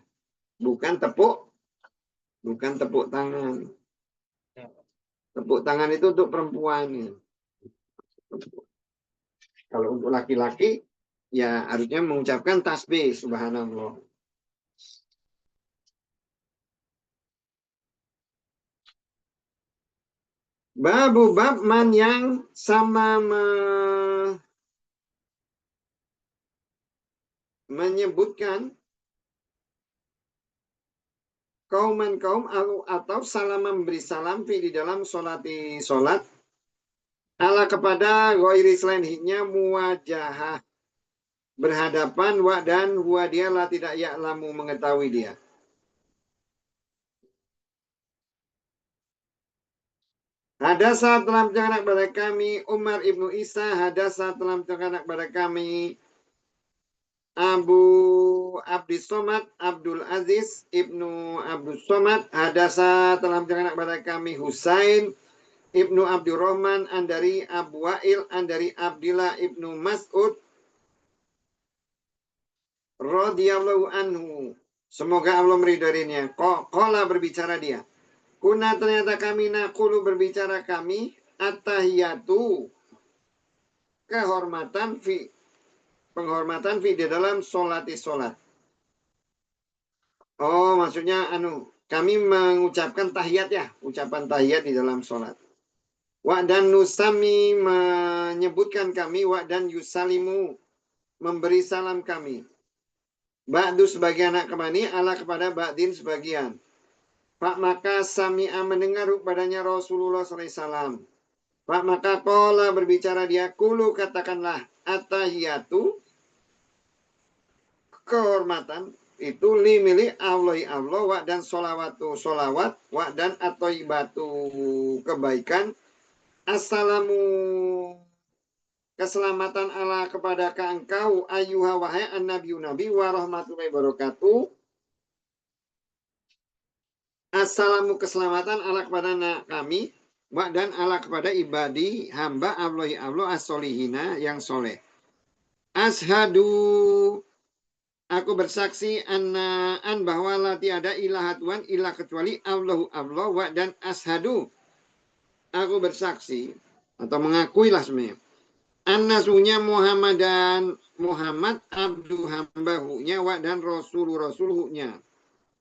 [SPEAKER 1] bukan tepuk tangan. Tepuk tangan itu untuk perempuan ya. Kalau untuk laki-laki ya harusnya mengucapkan tasbih subhanallah. Babu bab man yang sama menyebutkan kaum atau salam memberi salam di dalam solat ala kepada ghairi selain hiknya muwajahah berhadapan dan huwa dialah tidak ya'lamu mengetahui dia. Hadasa telah menceritakan kepada kami Umar ibnu Isa. Hadasa telah menceritakan kepada kami Abu Abdus Somad Abdul Aziz ibnu Abdus Somad. Hadasa telah menceritakan kepada kami Husain ibnu Abdurrahman andari Abu Wa'il andari Abdillah ibnu Mas'ud radhiyallahu anhu. Semoga Allah meridhoinya. Qala berbicara dia. Kuna ternyata kami nakulu berbicara kami at-tahiyatu penghormatan fi di dalam solat. Oh maksudnya kami mengucapkan tahiyat ya, ucapan tahiyat di dalam solat. Wa dan nusami menyebutkan kami wa dan yusalimu memberi salam kami. Ba'du sebagian anak kemani ala kepada ba'din sebagian. Pak maka sami'a mendengar padanya Rasulullah SAW. Pak maka kola berbicara dia kulu katakanlah at-tahiyatu kehormatan itu li milih Allah wa dan solawatu solawat wa dan atoibatu kebaikan. Assalamu keselamatan Allah kepada engkau ayuha wahai an-nabiyu nabi wa rahmatullahi wabarakatuh. Assalamu keselamatan Allah kepada kami wa dan Allah kepada ibadi hamba Allah as-solihina yang soleh. Ashadu aku bersaksi an bahwa la tiada ilaha Tuhan ilah kecuali Allah wa dan ashadu aku bersaksi atau mengakuilah sebenarnya annasunya Muhammad abdu hambahunya wa dan rasuluhunya.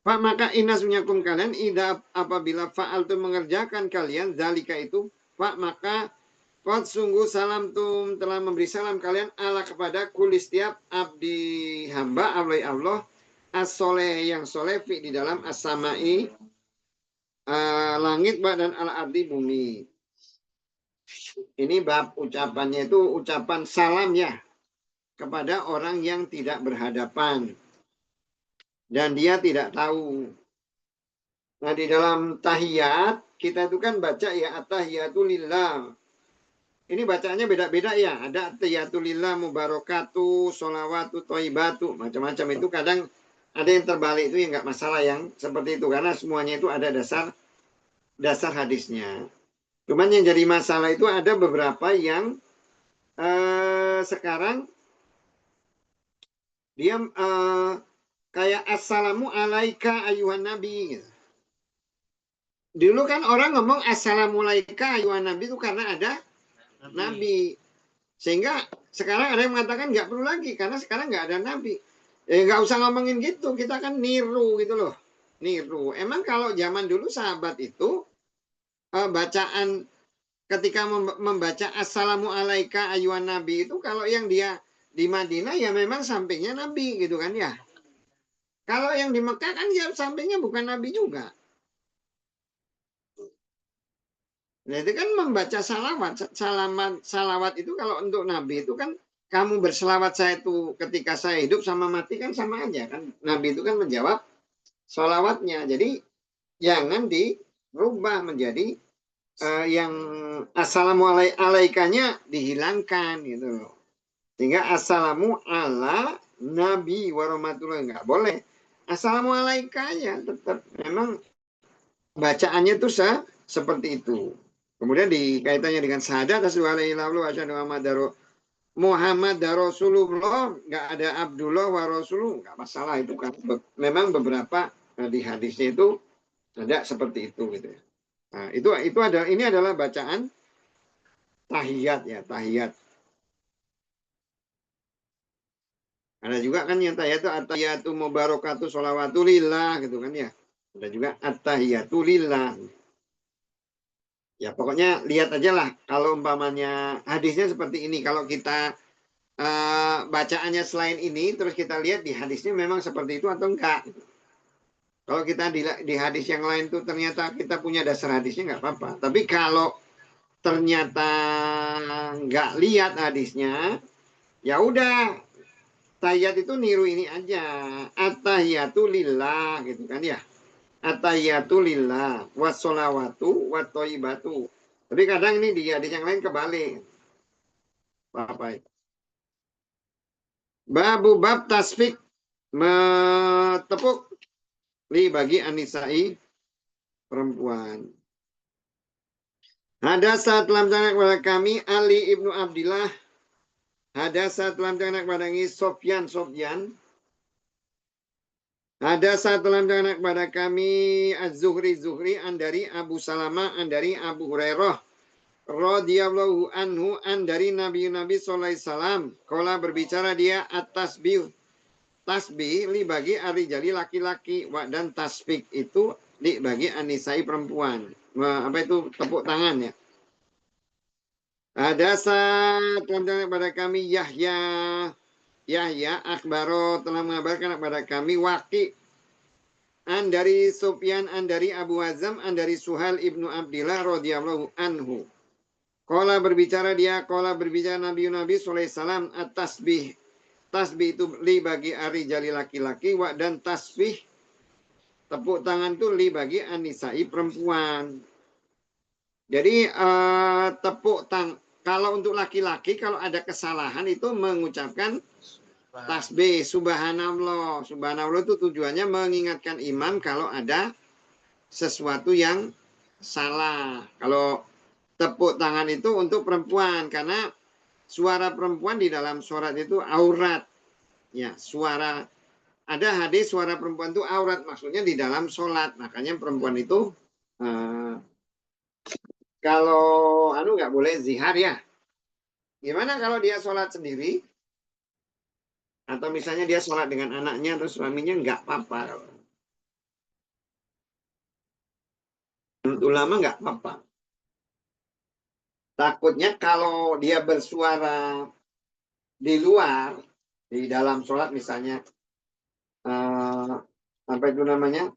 [SPEAKER 1] Pak maka inasunya kalian ida apabila faal tu mengerjakan kalian zalika itu pak maka Qad sungguh salam tum telah memberi salam kalian ala kepada kulis setiap abdi hamba Allah as-soleh yang soleh fi di dalam as-samai langit dan al-ardi bumi. Ini bab ucapannya itu ucapan salam ya kepada orang yang tidak berhadapan dan dia tidak tahu. Nah di dalam tahiyat kita itu kan baca ya at-tahiyatu lillah. Ini bacaannya beda-beda ya. Ada tahiyatulillah mubarakatuh, sholawatu, thayyibatu, macam-macam itu kadang ada yang terbalik itu yang nggak masalah yang seperti itu karena semuanya itu ada dasar hadisnya. Cuman yang jadi masalah itu ada beberapa yang sekarang dia kayak assalamu alaika ayuhan nabi. Dulu kan orang ngomong assalamu alaika ayuhan nabi itu karena ada Nabi. Sehingga sekarang ada yang mengatakan nggak perlu lagi karena sekarang nggak ada Nabi. Nggak usah ngomongin gitu, kita kan niru gitu loh. Niru. Emang kalau zaman dulu sahabat itu bacaan ketika membaca assalamu alaika ayuhan nabi itu kalau yang dia di Madinah ya memang sampingnya Nabi gitu kan ya. Kalau yang di Mekah kan ya sampingnya bukan Nabi juga. Nah itu kan membaca salawat itu kalau untuk Nabi itu kan kamu berselawat saya itu ketika saya hidup sama mati kan sama aja kan. Nabi itu kan menjawab salawatnya. Jadi jangan dirubah menjadi yang assalamualaikanya dihilangkan gitu. Sehingga assalamu ala nabi warahmatullahi nggak boleh. Assalamualaikanya tetap memang bacaannya itu seperti itu. Kemudian dikaitannya dengan syahadat asyhadu alla Muhammad Rasulullah, nggak ada Abdullah wa Rasulullah, nggak masalah itu kan. Memang beberapa di hadisnya itu ada seperti itu gitu ya. Nah, itu ada ini adalah bacaan tahiyat ya, tahiyat. Ada juga kan yang tahiyat itu at-tahiyatu mubarakatuh sholawatu lillah gitu kan ya. Ada juga at-tahiyatu lillah. Ya pokoknya lihat aja lah kalau umpamanya hadisnya seperti ini. Kalau kita bacaannya selain ini terus kita lihat di hadisnya memang seperti itu atau enggak. Kalau kita di hadis yang lain tuh ternyata kita punya dasar hadisnya nggak apa-apa. Tapi kalau ternyata nggak lihat hadisnya, ya udah tahiyat itu niru ini aja. At-tahiyatu lillah gitu kan ya. At-tahiyatu lillah wassolawatu watthayyibatu. Tapi kadang ini di hadis yang lain kebalik. Apa itu? Babu bab tasfik tepuk li bagi anisai perempuan. Hadasa telah menceritakan kepada kami Ali ibnu Abdillah. Hadasa telah menceritakan kepada kami Sofyan. Hadasa telah menceritakan kepada kami Az-Zuhri an dari Abu Salamah an dari Abu Hurairah radhiyallahu anhu an dari Nabi sallallahu alaihi wasallam. Qala berbicara dia at-tasbih. Tasbih li bagi ar-rijali laki-laki dan tasbih itu li bagi anisai perempuan. Apa itu tepuk tangan ya. Hadasa telah menceritakan kepada kami Yahya akhbaro telah mengabarkan kepada kami Waqi an dari Sufyan an dari Abu Hazam an dari Suhal ibnu Abdillah radhiyallahu anhu. Qala berbicara Nabi sallallahu alaihi wasallam at-tasbih tasbih itu li bagi arijali laki-laki, wa dan tasbih tepuk tangan itu li bagi anisai perempuan. Jadi tepuk tangan kalau untuk laki-laki kalau ada kesalahan itu mengucapkan tasbih subhanallah. Subhanallah itu tujuannya mengingatkan imam kalau ada sesuatu yang salah. Kalau tepuk tangan itu untuk perempuan karena suara perempuan di dalam sholat itu aurat. Ya, suara ada hadis suara perempuan itu aurat, maksudnya di dalam sholat. Makanya perempuan itu kalau nggak boleh zihar ya. Gimana kalau dia sholat sendiri? Atau misalnya dia sholat dengan anaknya atau suaminya nggak apa-apa. Menurut ulama nggak apa-apa. Takutnya kalau dia bersuara di luar, di dalam sholat misalnya, apa itu namanya,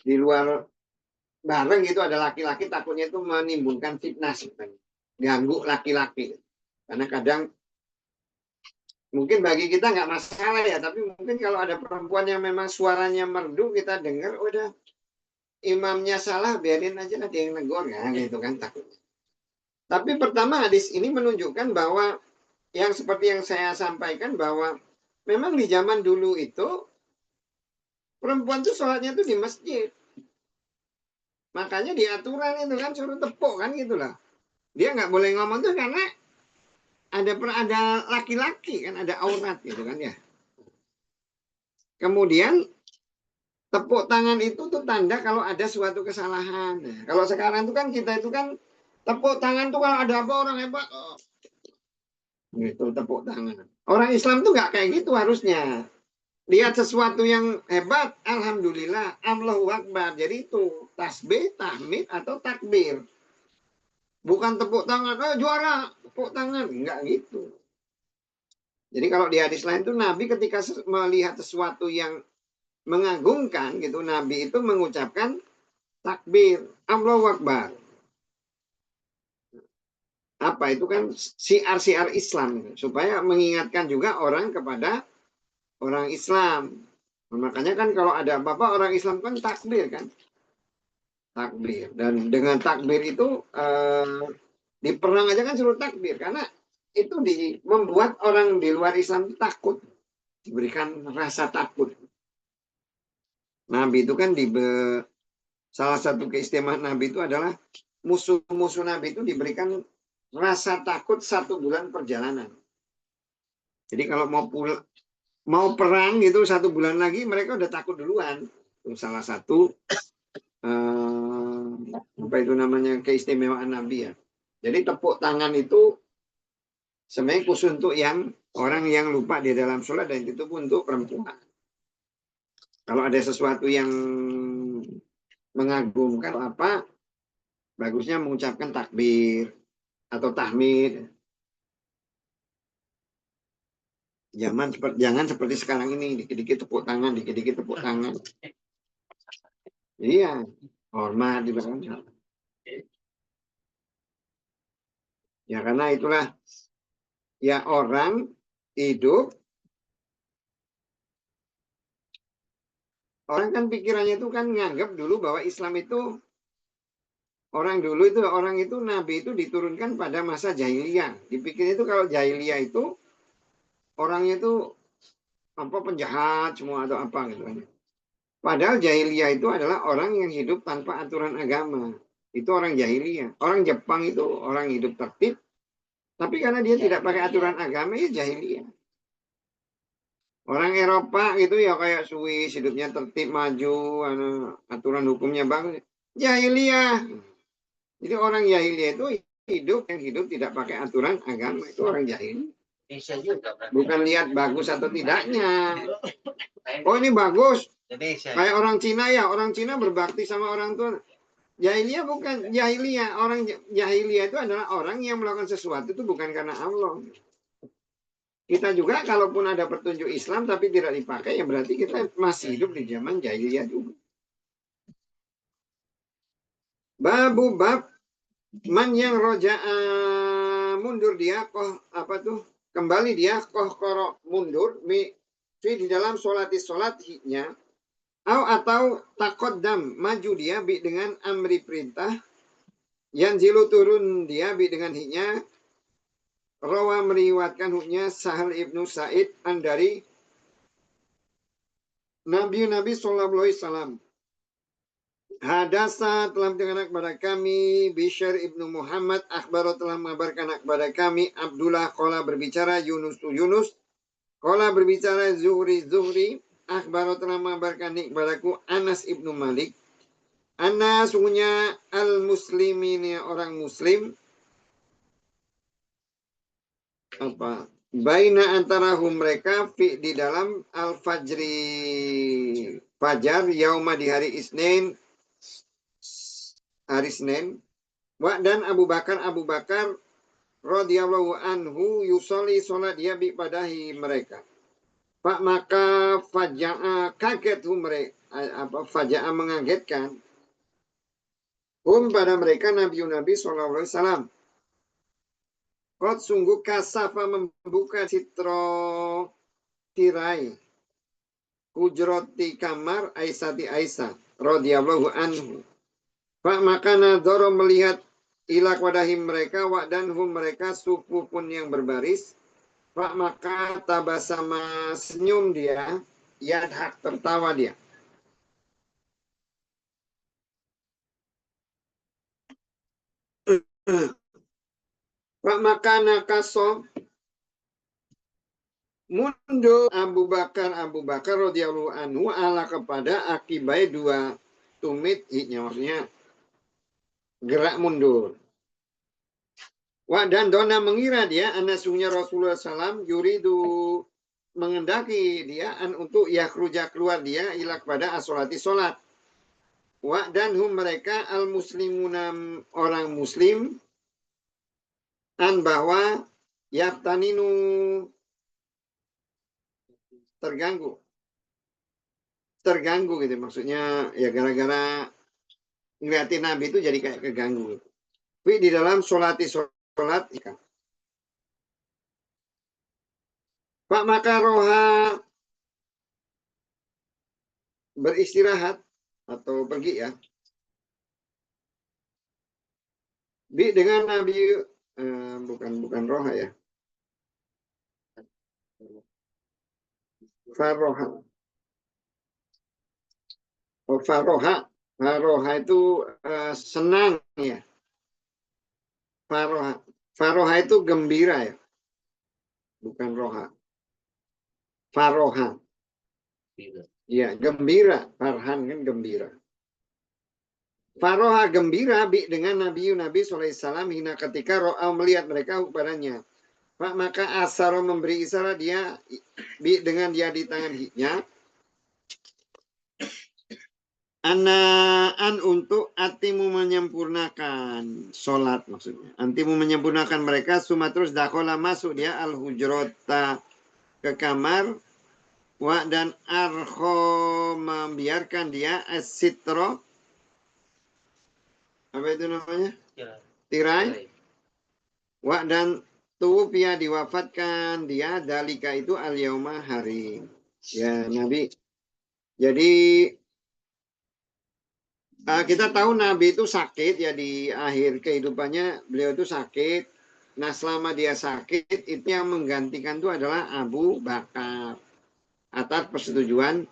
[SPEAKER 1] di luar bareng itu ada laki-laki, takutnya itu menimbulkan fitnah sebenarnya. Ganggu laki-laki. Karena kadang mungkin bagi kita nggak masalah ya, tapi mungkin kalau ada perempuan yang memang suaranya merdu, kita dengar, udah imamnya salah, biarin aja lah dia yang negor ya, gitu kan takutnya. Tapi pertama hadis ini menunjukkan bahwa yang seperti yang saya sampaikan bahwa memang di zaman dulu itu perempuan tuh sholatnya tuh di masjid. Makanya di aturan itu kan suruh tepuk kan gitulah. Dia nggak boleh ngomong tuh karena ada laki-laki kan, ada aurat gitu kan ya. Kemudian tepuk tangan itu tuh tanda kalau ada suatu kesalahan. Nah, kalau sekarang tuh kan kita itu kan tepuk tangan tuh kalau ada apa orang hebat, oh, gitu tepuk tangan. Orang Islam tuh nggak kayak gitu harusnya. Lihat sesuatu yang hebat, alhamdulillah, Allahu Akbar. Jadi itu tasbih, tahmid atau takbir. Bukan tepuk tangan, oh juara, tepuk tangan, enggak gitu. Jadi kalau di hadis lain itu Nabi ketika melihat sesuatu yang mengagumkan gitu, Nabi itu mengucapkan takbir, Allahu Akbar. Apa itu kan siar-siar Islam supaya mengingatkan juga orang kepada orang Islam. Makanya kan kalau ada apa-apa orang Islam kan takbir kan. Takbir. Dan dengan takbir itu di perang aja kan suruh takbir karena itu membuat orang di luar Islam takut, diberikan rasa takut. Nabi itu kan salah satu keistimewaan Nabi itu adalah musuh-musuh Nabi itu diberikan rasa takut 1 bulan perjalanan. Jadi kalau mau perang gitu 1 bulan lagi mereka udah takut duluan. Itu salah satu apa itu namanya keistimewaan Nabi ya. Jadi tepuk tangan itu sebenarnya khusus untuk yang orang yang lupa di dalam sholat dan itu pun untuk perempuan. Kalau ada sesuatu yang mengagumkan apa, bagusnya mengucapkan takbir atau tahmid. Jangan seperti sekarang ini, dikit-dikit tepuk tangan, dikit-dikit tepuk tangan. Iya, hormat di belakang. Ya karena itulah ya orang hidup, orang kan pikirannya itu kan nganggap dulu bahwa Islam itu orang itu Nabi itu diturunkan pada masa jahiliyah. Dipikir itu kalau jahiliyah itu orangnya itu apa penjahat semua atau apa gitu kan. Padahal jahiliyah itu adalah orang yang hidup tanpa aturan agama. Itu orang jahiliyah. Orang Jepang itu orang hidup tertib. Tapi karena dia tidak pakai aturan agama ya jahiliyah. Orang Eropa itu ya kayak Swiss hidupnya tertib maju, aturan hukumnya bagus. Jahiliyah. Jadi orang jahiliyah itu yang hidup tidak pakai aturan agama itu orang jahiliyah. Bukan lihat bagus atau tidaknya. Oh ini bagus. Kayak orang Cina ya, orang Cina berbakti sama orang tua. Jahiliyah bukan jahiliyah. Orang jahiliyah itu adalah orang yang melakukan sesuatu itu bukan karena Allah. Kita juga kalaupun ada petunjuk Islam tapi tidak dipakai ya berarti kita masih hidup di zaman jahiliyah juga. Bab man yang roja'a mundur dia kok apa tuh kembali dia kohkoro mundur fi di dalam sholat hiknya atau takodam maju dia bi dengan amri perintah yang zilu turun dia bi dengan hiknya rawa meriwatkan huknya Sahal ibnu Sa'id dari Nabi Sallallahu Alaihi Wasallam. Hadasa telah mendengar kepada kami Bishr ibnu Muhammad akhbar telah mengabarkan kepada kami Abdullah qala berbicara Yunus qala berbicara Zuhri akhbar telah mengabarkan kepadaku Anas ibnu Malik Anas sungguhnya al muslimin orang muslim apa baina antara mereka fi di dalam al fajri fajar yauma di hari Isnin dan Abu Bakar radhiyallahu anhu yusolli sholat dia bi padahi mereka Pak maka faja'a kaget mereka faja'a mengagetkan pada mereka Nabi sallallahu alaihi wasallam Kot sungguh kasafa membuka sitro tirai hujroti kamar Aisyah radhiyallahu anhu. Pak maka nadoro melihat ila wadahim mereka dan mereka suku pun yang berbaris. Pak maka tabasama senyum dia yadhak tertawa dia. Pak maka nakaso mundur Abu Bakar radhiyallahu anhu ala kepada akibai dua tumit hiknya maksudnya gerak mundur. Dan dona mengira dia anasunya Rasulullah SAW yuridu mengendaki dia untuk yakhruja keluar dia ila kepada asolati solat. Dan mereka al muslimuna orang muslim bahwa yaftaninu terganggu gitu maksudnya ya gara-gara ngeliatin Nabi itu jadi kayak keganggu. Tapi di dalam sholat Pak maka roha beristirahat atau pergi ya. Dengan Nabi bukan roha ya. Faroha. Faroha itu senang ya. Faroha itu gembira ya. Bukan roha. Faroha. Ya, gembira. Farhan kan gembira. Faroha gembira dengan Nabi SAW hina ketika ro'a melihat mereka kepadanya. Pak maka asaro memberi isyarat dia dengan dia di tangan hiknya. Anaan untuk atimu menyempurnakan sholat maksudnya. Antimu menyempurnakan mereka suma terus dakola masuk dia al-hujrota ke kamar dan arho membiarkan dia as-sitro apa itu namanya? Tirai. Dan tuwfiya diwafatkan dia dalika itu al-yauma hari. Ya Nabi. Jadi kita tahu Nabi itu sakit ya di akhir kehidupannya beliau itu sakit. Nah selama dia sakit itu yang menggantikan itu adalah Abu Bakar. Atas persetujuan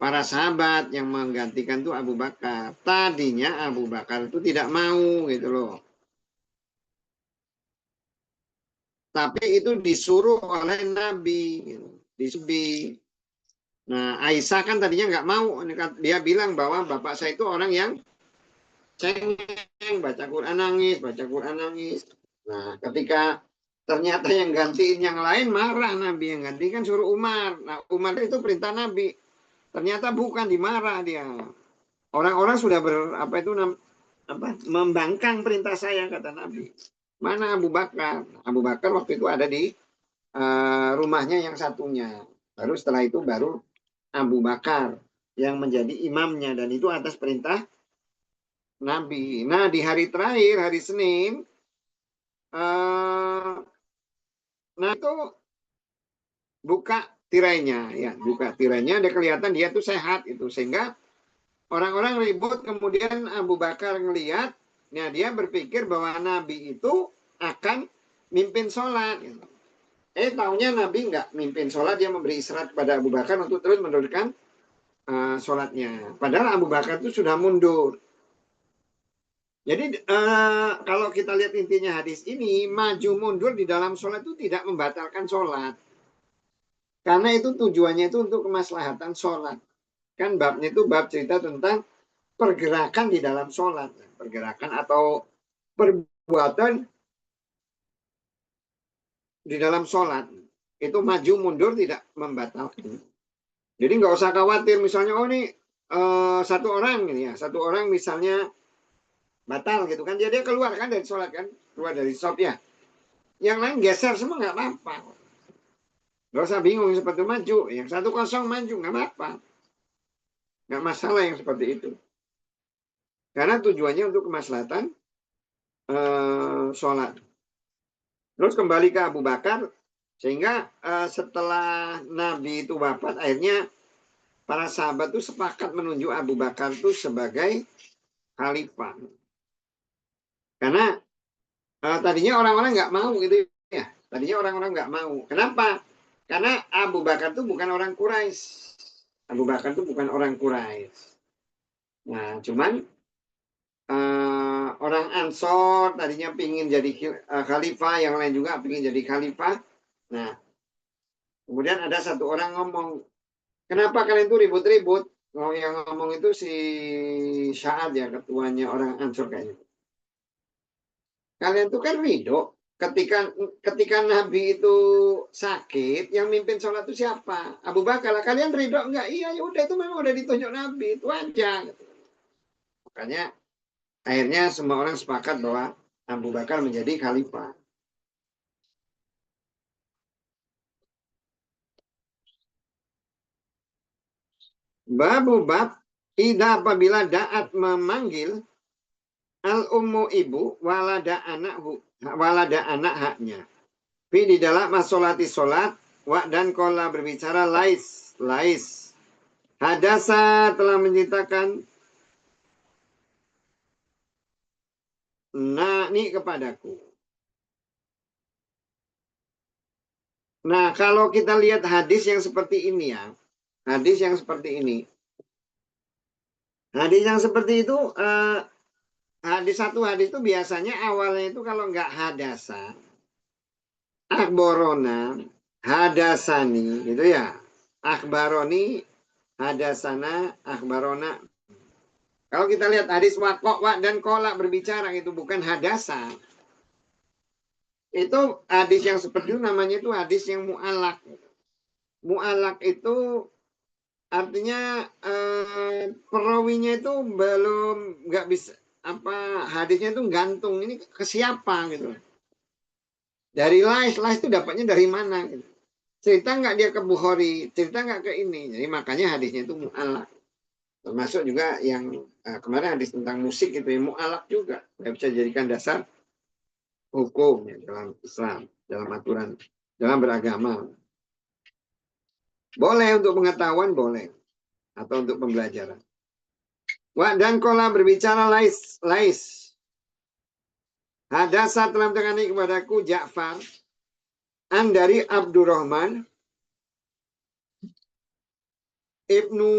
[SPEAKER 1] para sahabat yang menggantikan itu Abu Bakar. Tadinya Abu Bakar itu tidak mau gitu loh. Tapi itu disuruh oleh Nabi. Disuruh. Nah Aisyah kan tadinya nggak mau. Dia bilang bahwa bapak saya itu orang yang cengeng, baca Quran nangis. Nah ketika ternyata yang gantiin yang lain marah Nabi. Yang gantikan suruh Umar. Nah Umar itu perintah Nabi. Ternyata bukan dimarah dia. Orang-orang sudah membangkang perintah saya kata Nabi. Mana Abu Bakar? Abu Bakar waktu itu ada di rumahnya yang satunya. Baru setelah itu baru Abu Bakar yang menjadi imamnya dan itu atas perintah Nabi. Nah di hari terakhir hari Senin Nah itu buka tirainya, ya buka tirainya, ada kelihatan dia tuh sehat itu, sehingga orang-orang ribut, kemudian Abu Bakar ngelihat, nah dia berpikir bahwa Nabi itu akan mimpin sholat. Taunya Nabi nggak mimpin sholat, dia memberi isyarat kepada Abu Bakar untuk terus meneruskan sholatnya. Padahal Abu Bakar itu sudah mundur. Jadi kalau kita lihat intinya hadis ini, maju mundur di dalam sholat itu tidak membatalkan sholat. Karena itu tujuannya itu untuk kemaslahatan sholat. Kan babnya itu bab cerita tentang pergerakan di dalam sholat. Pergerakan atau perbuatan di dalam sholat. Itu maju mundur tidak membatalkan. Jadi nggak usah khawatir misalnya, oh ini satu orang ini ya, satu orang misalnya batal gitu kan, dia keluar kan dari sholat kan, keluar dari shop ya. Yang lain geser semua nggak apa-apa. Nggak usah bingung seperti maju, yang 1-0 maju nggak apa-apa. Nggak masalah yang seperti itu. Karena tujuannya untuk kemaslahatan sholat. Terus kembali ke Abu Bakar, sehingga setelah Nabi itu wafat, akhirnya para sahabat itu sepakat menunjuk Abu Bakar itu sebagai khalifah. Karena tadinya orang-orang nggak mau gitu ya. Tadinya orang-orang nggak mau. Kenapa? Karena Abu Bakar itu bukan orang Quraisy. Abu Bakar itu bukan orang Quraisy. Nah, cuman orang Ansor tadinya pingin jadi khalifah, yang lain juga pingin jadi khalifah. Nah, kemudian ada satu orang ngomong, kenapa kalian itu ribut-ribut? Oh, yang ngomong itu si Sa'ad ya, ketuanya orang Ansor kayaknya. Kalian itu kan ridho. Ketika Nabi itu sakit, yang mimpin sholat itu siapa? Abu Bakar. Kalian ridho enggak? Iya, ya udah, itu memang udah ditunjuk Nabi, itu aja. Makanya akhirnya semua orang sepakat bahwa Abu Bakar menjadi khalifah. Babu bab, ida apabila da'at memanggil al-ummu ibu walada anak haknya. Fi di dalam masolati solat wa dan kola berbicara lais. Hadasa telah menceritakan nani kepadaku. Nah, kalau kita lihat hadis yang seperti ini ya, hadis yang seperti ini, hadis yang seperti itu, satu hadis itu biasanya awalnya itu kalau nggak hadasa, akhbarona, hadasani, gitu ya, akhbaroni, hadasana, akhbarona. Kalau kita lihat hadis wakok dan kolak berbicara itu bukan hadasa. Itu hadis yang seperti itu namanya itu hadis yang mu'alak. Mu'alak itu artinya perawinya itu belum nggak bisa hadisnya itu gantung ini ke siapa gitu. Dari lais itu dapatnya dari mana gitu. Cerita nggak dia ke Bukhari, cerita nggak ke ini. Jadi makanya hadisnya itu mu'alak. Termasuk juga yang kemarin hadis tentang musik itu yang mu'alak juga. Nggak bisa dijadikan dasar hukum ya, dalam Islam, dalam aturan, dalam beragama. Boleh untuk pengetahuan, boleh. Atau untuk pembelajaran. Wa dan kola berbicara lais. Hadasa telah tengani kepadaku Ja'far. An dari Abdurrahman. Ibnu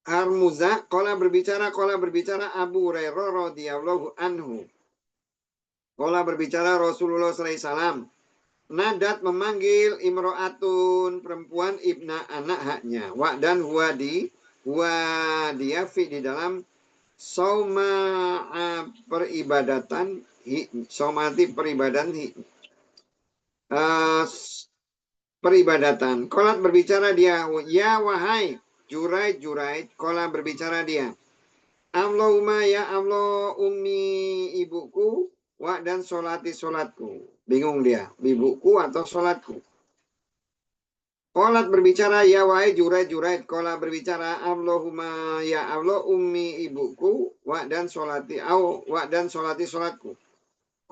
[SPEAKER 1] Harmuza. Kola berbicara Abu Hurairah radhiyallahu anhu. Kola berbicara Rasulullah SAW. Nadat memanggil imro'atun perempuan ibna anak haknya. Wa dan huwa dia fi di dalam sauma peribadatan saumati peribadatan. Kolat berbicara dia, ya wahai Juraid. Kolat berbicara dia, Allahumma ya Allah ummi ibuku wa dan solatku. Bingung dia, ibuku atau solatku. Kolat berbicara ya wahai Juraid. Kolat berbicara Allahumma ya Allah ummi ibuku wa dan solati solatku.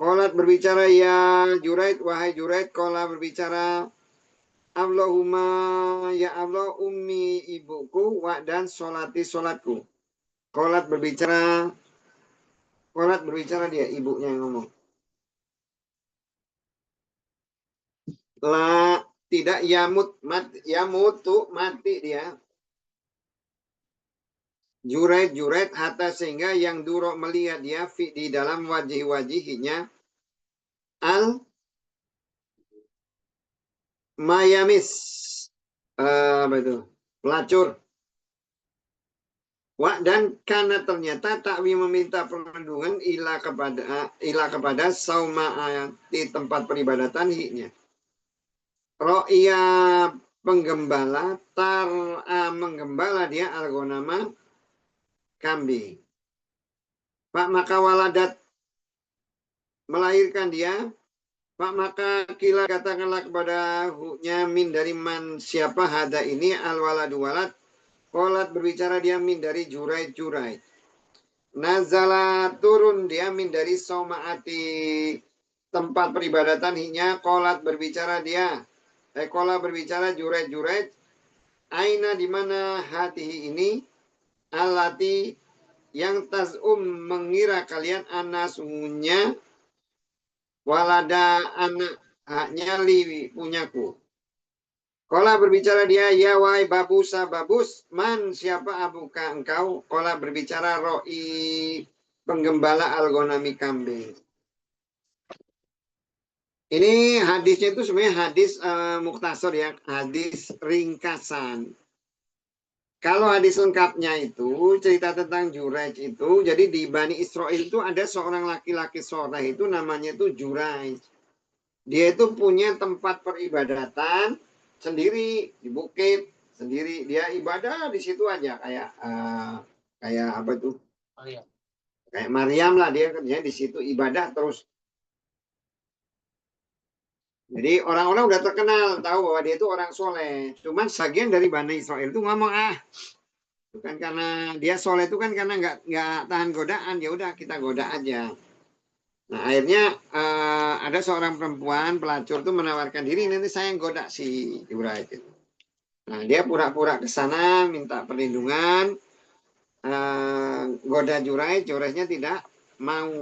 [SPEAKER 1] Qolat berbicara ya Juraid, wahai Juraid. Qola berbicara Allahumma ya Allah ummi ibuku wa dan solati solatku. Qolat berbicara dia ibunya yang ngomong. La tidak mati dia. Juraid hatta sehingga yang durok melihat dia di dalam wajih-wajihinya al mayamis apa itu pelacur. Dan karena ternyata takwi meminta perlindungan ilah kepada sauma di tempat peribadatan hiknya. Ro'ia penggembala menggembala dia algonama kambing. Pak maka waladat melahirkan dia. Pak maka kila katakanlah kepada huknya min dari man siapa hada ini al waladu walad. Qolat berbicara dia min dari Juraid. Nazala turun dia min dari somaati tempat peribadatan hiknya. Qolat berbicara dia. Qola berbicara Juraid. Aina di mana hati ini alati yang mengira kalian anasunya walada anak haknya li punyaku. Kola berbicara dia, ya wahai babus, man siapa abuka engkau? Kola berbicara ro'i penggembala algonami kambing. Ini hadisnya itu sebenarnya hadis muktasar ya, hadis ringkasan. Kalau hadis lengkapnya itu cerita tentang Juraij itu, jadi di Bani Israel itu ada seorang laki-laki soleh itu namanya itu Juraij. Dia itu punya tempat peribadatan sendiri di bukit sendiri, dia ibadah di situ aja kayak apa itu kayak Maryam lah, dia kerjanya di situ ibadah terus. Jadi orang-orang udah terkenal tahu bahwa dia itu orang soleh. Cuman sebagian dari Bani Israel itu ngomong bukan karena dia soleh itu kan karena nggak tahan godaan, ya udah kita goda aja. Nah akhirnya ada seorang perempuan pelacur itu menawarkan diri, nanti saya yang goda si Juraij itu. Nah, dia pura-pura ke sana minta perlindungan, goda Juraijnya tidak mau.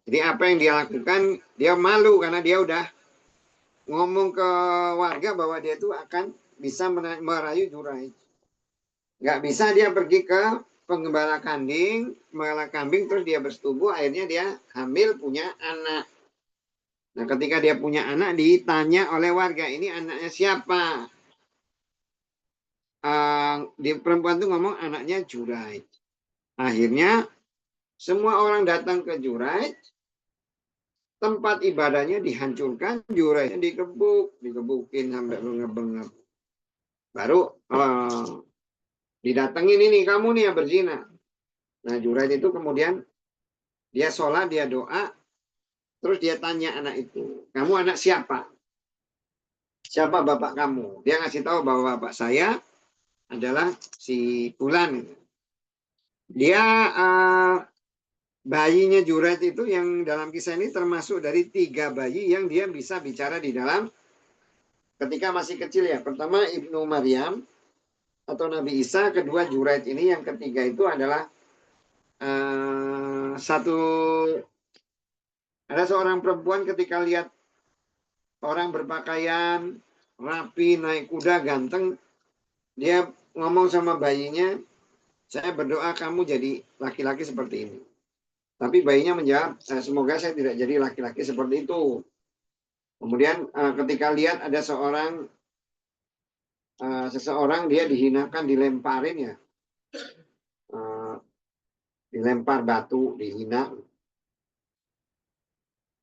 [SPEAKER 1] Jadi apa yang dia lakukan, dia malu karena dia udah ngomong ke warga bahwa dia itu akan bisa merayu Juraij. Nggak bisa dia pergi ke penggembala kambing terus dia bersetubuh, akhirnya dia hamil punya anak. Nah, ketika dia punya anak ditanya oleh warga, ini anaknya siapa? Di perempuan itu ngomong anaknya Juraij. Akhirnya semua orang datang ke Juraij, tempat ibadahnya dihancurkan, Juraijnya digebukin sampai bengep-bengep. Baru didatengin ini, kamu nih yang berzina. Nah Juraij itu kemudian dia sholat, dia doa, terus dia tanya anak itu, kamu anak siapa? Siapa bapak kamu? Dia ngasih tahu bahwa bapak saya adalah si Fulan. Dia bayinya Juraij itu yang dalam kisah ini termasuk dari 3 bayi yang dia bisa bicara di dalam ketika masih kecil ya. Pertama Ibnu Maryam atau Nabi Isa, kedua Juraij ini, yang ketiga itu adalah ada seorang perempuan ketika lihat orang berpakaian rapi, naik kuda, ganteng, dia ngomong sama bayinya, saya berdoa kamu jadi laki-laki seperti ini. Tapi bayinya menjawab, semoga saya tidak jadi laki-laki seperti itu. Kemudian ketika lihat ada seseorang dia dihinakan, dilemparin ya, dilempar batu, dihina.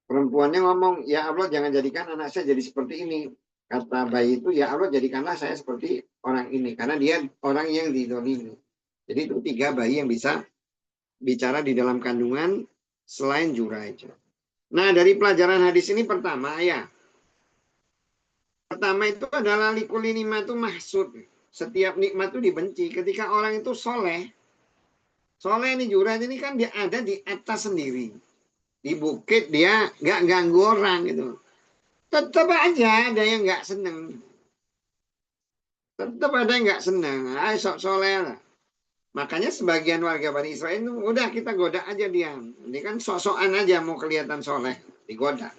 [SPEAKER 1] Perempuannya ngomong, ya Allah jangan jadikan anak saya jadi seperti ini. Kata bayi itu, ya Allah jadikanlah saya seperti orang ini. Karena dia orang yang didolimi. Jadi itu 3 bayi yang bisa bicara di dalam kandungan selain Juraij. Nah dari pelajaran hadis ini pertama itu adalah likul nikmat itu maksud. Setiap nikmat itu dibenci. Ketika orang itu soleh ini Juraij ini kan dia ada di atas sendiri. di bukit dia nggak ganggu orang gitu. Tetap aja ada yang nggak seneng. Tetap ada yang nggak seneng. Ah, sok soleh lah. Makanya sebagian warga Bani Israel itu udah kita goda aja dia. Ini kan sok-sokan aja mau kelihatan soleh, digoda.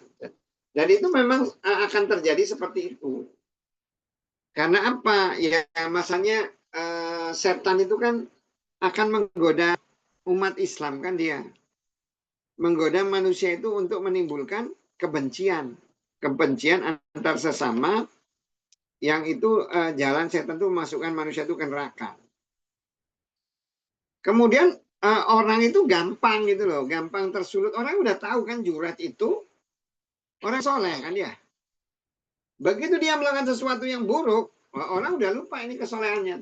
[SPEAKER 1] Dan itu memang akan terjadi seperti itu. Karena apa? Ya masanya setan itu kan akan menggoda umat Islam kan dia. Menggoda manusia itu untuk menimbulkan kebencian. Kebencian antar sesama yang itu jalan setan itu memasukkan manusia itu ke neraka. Kemudian orang itu gampang gitu loh, gampang tersulut. Orang udah tahu kan Jurat itu orang soleh kan ya. Begitu dia melakukan sesuatu yang buruk, orang udah lupa ini kesolehannya.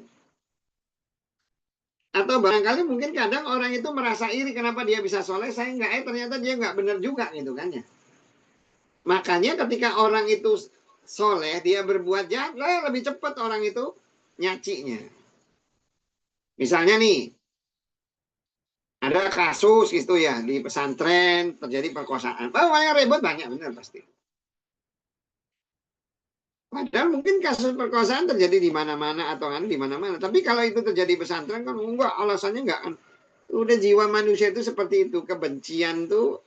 [SPEAKER 1] Atau barangkali mungkin kadang orang itu merasa iri kenapa dia bisa soleh, saya enggak, ternyata dia nggak benar juga gitu kan ya. Makanya ketika orang itu soleh, dia berbuat jahat, lebih cepat orang itu nyacinya. Misalnya nih, ada kasus gitu ya di pesantren terjadi perkosaan. Oh, yang ribut banyak benar pasti. Padahal mungkin kasus perkosaan terjadi di mana-mana atau kan di mana-mana. Tapi kalau itu terjadi di pesantren kan enggak, alasannya enggak kan. Udah jiwa manusia itu seperti itu. Kebencian tuh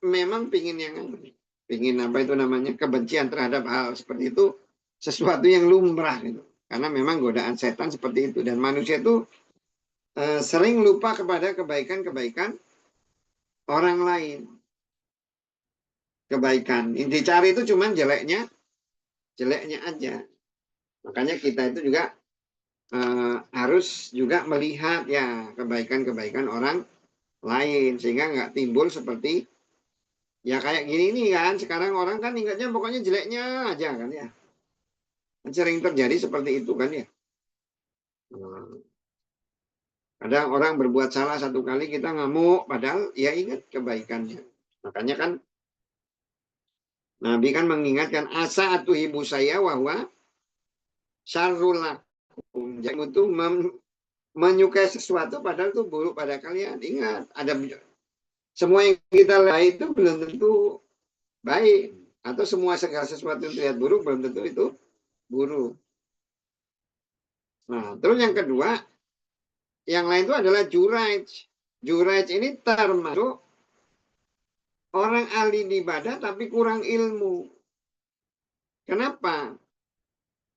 [SPEAKER 1] memang pingin apa itu namanya, kebencian terhadap hal seperti itu sesuatu yang lumrah gitu. Karena memang godaan setan seperti itu. Dan manusia itu sering lupa kepada kebaikan-kebaikan orang lain. Kebaikan. Yang dicari itu cuman jeleknya aja. Makanya kita itu juga harus juga melihat ya kebaikan-kebaikan orang lain. Sehingga nggak timbul seperti ya kayak gini nih kan. Sekarang orang kan ingatnya pokoknya jeleknya aja kan ya. Sering terjadi seperti itu kan ya. Kadang orang berbuat salah satu kali kita ngamuk, padahal ya ingat kebaikannya. Makanya kan Nabi kan mengingatkan asa atu ibu saya bahwa syarrul lakum. Jangan itu menyukai sesuatu padahal itu buruk pada kalian. Ingat, ada semua yang kita lihat itu belum tentu baik. Atau semua segala sesuatu yang terlihat buruk belum tentu itu buruk. Nah, terus yang kedua, yang lain itu adalah juraij. Juraij ini termasuk orang ahli ibadah tapi kurang ilmu. Kenapa?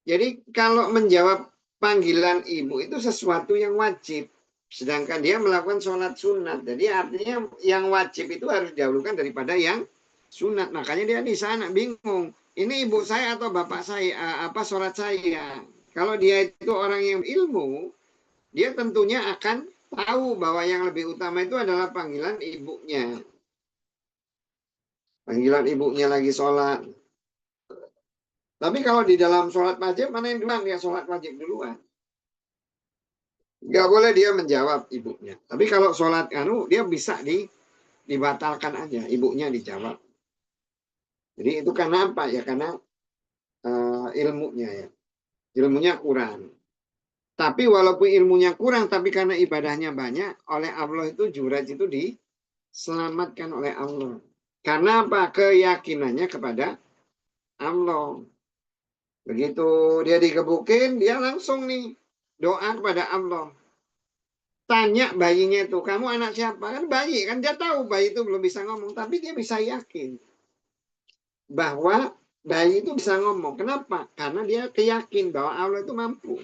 [SPEAKER 1] Jadi kalau menjawab panggilan ibu itu sesuatu yang wajib. Sedangkan dia melakukan sholat sunat. Jadi artinya yang wajib itu harus didahulukan daripada yang sunat. Makanya dia di sana bingung. Ini ibu saya atau bapak saya, apa sholat saya. Kalau dia itu orang yang ilmu, dia tentunya akan tahu bahwa yang lebih utama itu adalah panggilan ibunya. Panggilan ibunya lagi sholat. Tapi kalau di dalam sholat wajib, mana yang duluan? Ya sholat wajib duluan. Nggak boleh dia menjawab ibunya. Tapi kalau sholat dia bisa dibatalkan aja. Ibunya dijawab. Jadi itu karena apa? Ya karena ilmunya ya. Ilmunya kurang. Tapi walaupun ilmunya kurang, tapi karena ibadahnya banyak, oleh Allah itu juraj itu diselamatkan oleh Allah. Karena apa? Keyakinannya kepada Allah. Begitu dia dikebukin, dia langsung nih doa kepada Allah. Tanya bayinya itu, kamu anak siapa? Kan bayi, kan dia tahu bayi itu belum bisa ngomong, tapi dia bisa yakin bahwa bayi itu bisa ngomong. Kenapa? Karena dia keyakin bahwa Allah itu mampu.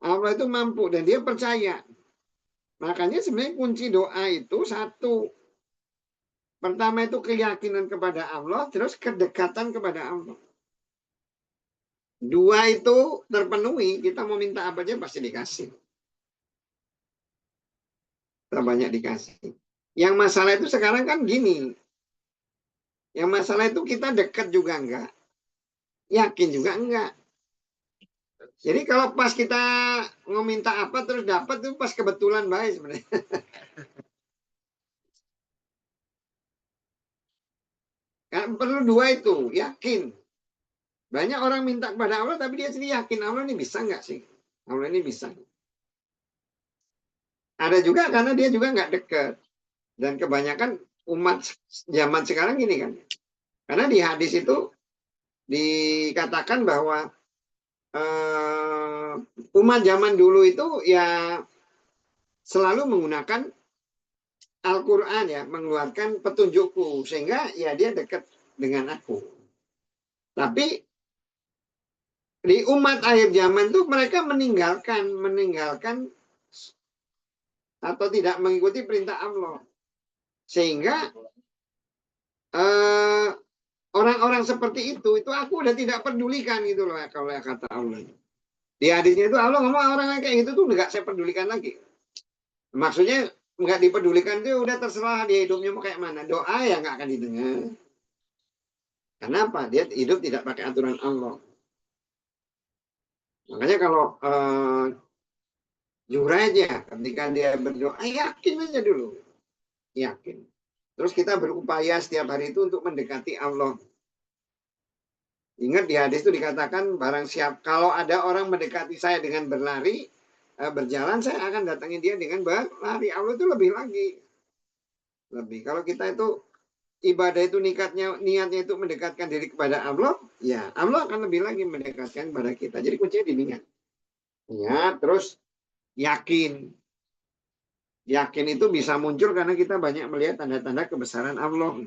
[SPEAKER 1] Allah itu mampu dan dia percaya. Makanya sebenarnya kunci doa itu satu. Pertama itu keyakinan kepada Allah, terus kedekatan kepada Allah. Dua itu terpenuhi, kita mau minta apa aja pasti dikasih. Kita banyak dikasih. Yang masalah itu sekarang kan gini. Yang masalah itu kita dekat juga enggak. Yakin juga enggak. Jadi kalau pas kita mau minta apa terus dapat itu pas kebetulan baik sebenarnya. Kan perlu dua itu, yakin. Banyak orang minta kepada Allah tapi dia sendiri yakin Allah ini bisa enggak sih? Allah ini bisa. Ada juga karena dia juga enggak dekat. Dan kebanyakan umat zaman sekarang gini kan. Karena di hadis itu dikatakan bahwa umat zaman dulu itu ya selalu menggunakan Al-Quran ya, mengeluarkan petunjukku. Sehingga ya dia dekat dengan aku. Tapi di umat akhir zaman tuh mereka meninggalkan atau tidak mengikuti perintah Allah. Sehingga orang-orang seperti itu aku udah tidak pedulikan gitu loh kalau kata Allah. Di hadisnya itu Allah ngomong orang kayak gitu tuh nggak saya pedulikan lagi. Maksudnya nggak dipedulikan itu udah terserah dia hidupnya mau kayak mana. Doa ya nggak akan didengar. Kenapa? Dia hidup tidak pakai aturan Allah. Makanya kalau Juraja ketika dia berdoa yakin aja dulu. Yakin. Terus kita berupaya setiap hari itu untuk mendekati Allah. Ingat di hadis itu dikatakan barang siap kalau ada orang mendekati saya dengan berlari, berjalan saya akan datangi dia dengan berlari. Allah itu lebih lagi. Lebih. Kalau kita itu ibadah itu niatnya itu mendekatkan diri kepada Allah, ya Allah akan lebih lagi mendekatkan kepada kita. Jadi kuncinya di niat. Ya, terus yakin. Yakin itu bisa muncul karena kita banyak melihat tanda-tanda kebesaran Allah.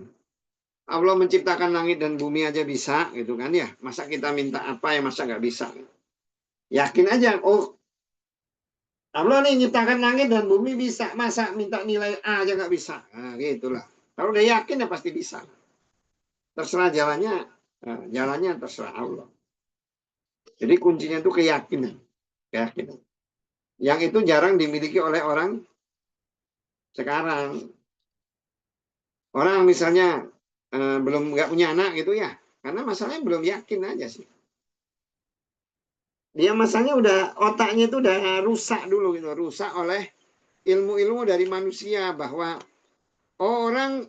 [SPEAKER 1] Allah menciptakan langit dan bumi aja bisa gitu kan ya. Masa kita minta apa ya masa nggak bisa. Yakin aja. Oh Allah nih menciptakan langit dan bumi bisa. Masa minta nilai A aja nggak bisa. Nah, gitulah. Kalau udah yakin ya pasti bisa. Terserah jalannya. Jalannya terserah Allah. Jadi kuncinya itu keyakinan. Keyakinan. Yang itu jarang dimiliki oleh orang sekarang. Orang misalnya belum nggak punya anak gitu ya. Karena masalahnya belum yakin aja sih. Dia masalahnya udah otaknya itu udah rusak dulu gitu, rusak oleh ilmu-ilmu dari manusia bahwa orang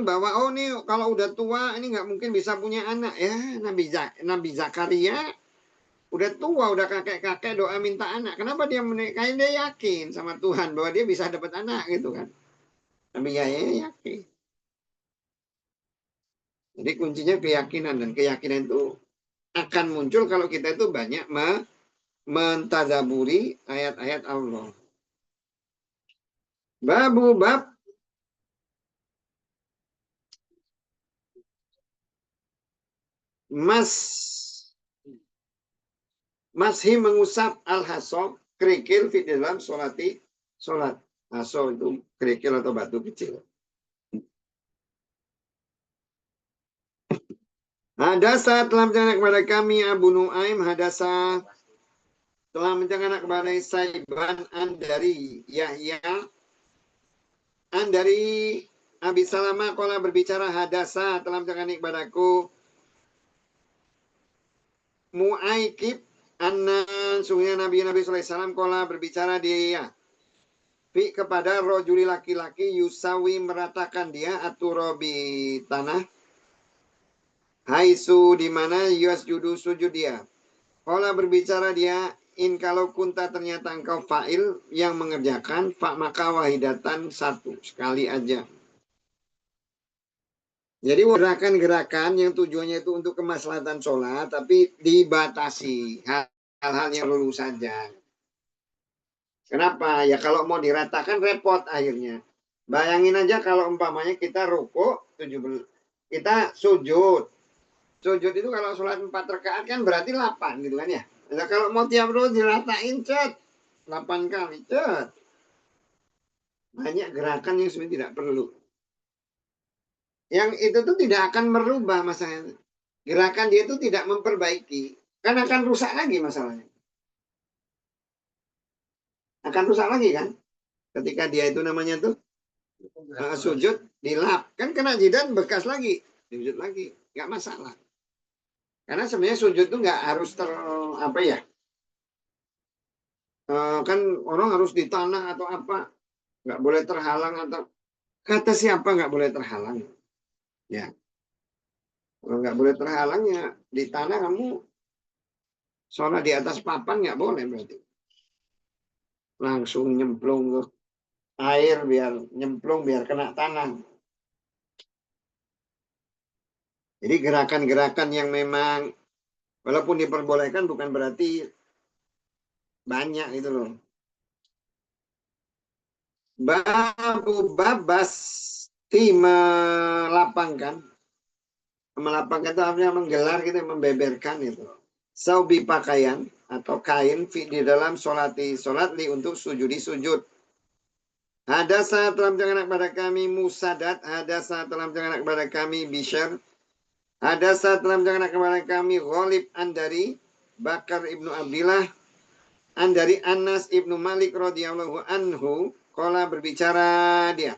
[SPEAKER 1] bahwa oh nih kalau udah tua ini nggak mungkin bisa punya anak ya. Nabi Zakaria udah tua udah kakek-kakek doa minta anak. Kenapa dia kayaknya dia yakin sama Tuhan bahwa dia bisa dapat anak gitu kan. Nabi Yahya yakin. Jadi kuncinya keyakinan dan keyakinan itu akan muncul kalau kita itu banyak mentadaburi ayat-ayat Allah. Bab Mashi mengusap al-haso kerikil di dalam sholat. Haso itu kerikil atau batu kecil. Hadasa telah menceritakan kepada kami Abu Nuaim hadasa telah menceritakan kepada Saiban dari Yahya dari Abi Salamah qala berbicara hadasa telah menceritakan kepadaku Mu'aikib anna sungguhnya Nabi sallallahu alaihi wasallam qala berbicara dia fi kepada rojuli laki-laki yusawi meratakan dia aturobi tanah haisu di mana yasjudu sujud dia. Qala berbicara dia in kalau kunta ternyata engkau fa'il yang mengerjakan fa maka wahidatan satu sekali aja. Jadi gerakan-gerakan yang tujuannya itu untuk kemaslahatan sholat tapi dibatasi hal-hal yang lulu saja. Kenapa? Ya kalau mau diratakan repot akhirnya. Bayangin aja kalau umpamanya kita rukuk, kita sujud. Sujud itu kalau sholat 4 rakaat kan berarti 8 gitu kan ya. Nah, kalau mau tiap roh diratain cet 8 kali cet. Banyak gerakan yang sebenarnya tidak perlu. Yang itu tuh tidak akan merubah masalahnya. Gerakan dia itu tidak memperbaiki. Kan akan rusak lagi masalahnya. Akan rusak lagi kan. Ketika dia itu namanya tuh sujud dilap. Kan kena jidat bekas lagi. Sujud lagi. Nggak masalah. Karena sebenarnya sujud itu nggak harus kan orang harus di tanah atau apa, nggak boleh terhalang atau kata siapa nggak boleh terhalang, ya kalau nggak boleh terhalang ya di tanah kamu sholat di atas papan nggak boleh berarti. langsung nyemplung tuh air biar nyemplung biar kena tanah. Jadi gerakan-gerakan yang memang walaupun diperbolehkan bukan berarti banyak gitu loh. Babu babas melapangkan itu artinya menggelar gitu, membeberkan itu. Saubi pakaian atau kain di dalam solatli untuk sujudi sujud. Ada saat dalam jangan kepada kami musadat, ada saat dalam jangan kepada kami bisyar, ada saat dalam jangan kepada kami Ghalib Andari, Bakar ibnu Abdillah, Andari Anas ibnu Malik radhiyallahu anhu, qala berbicara dia.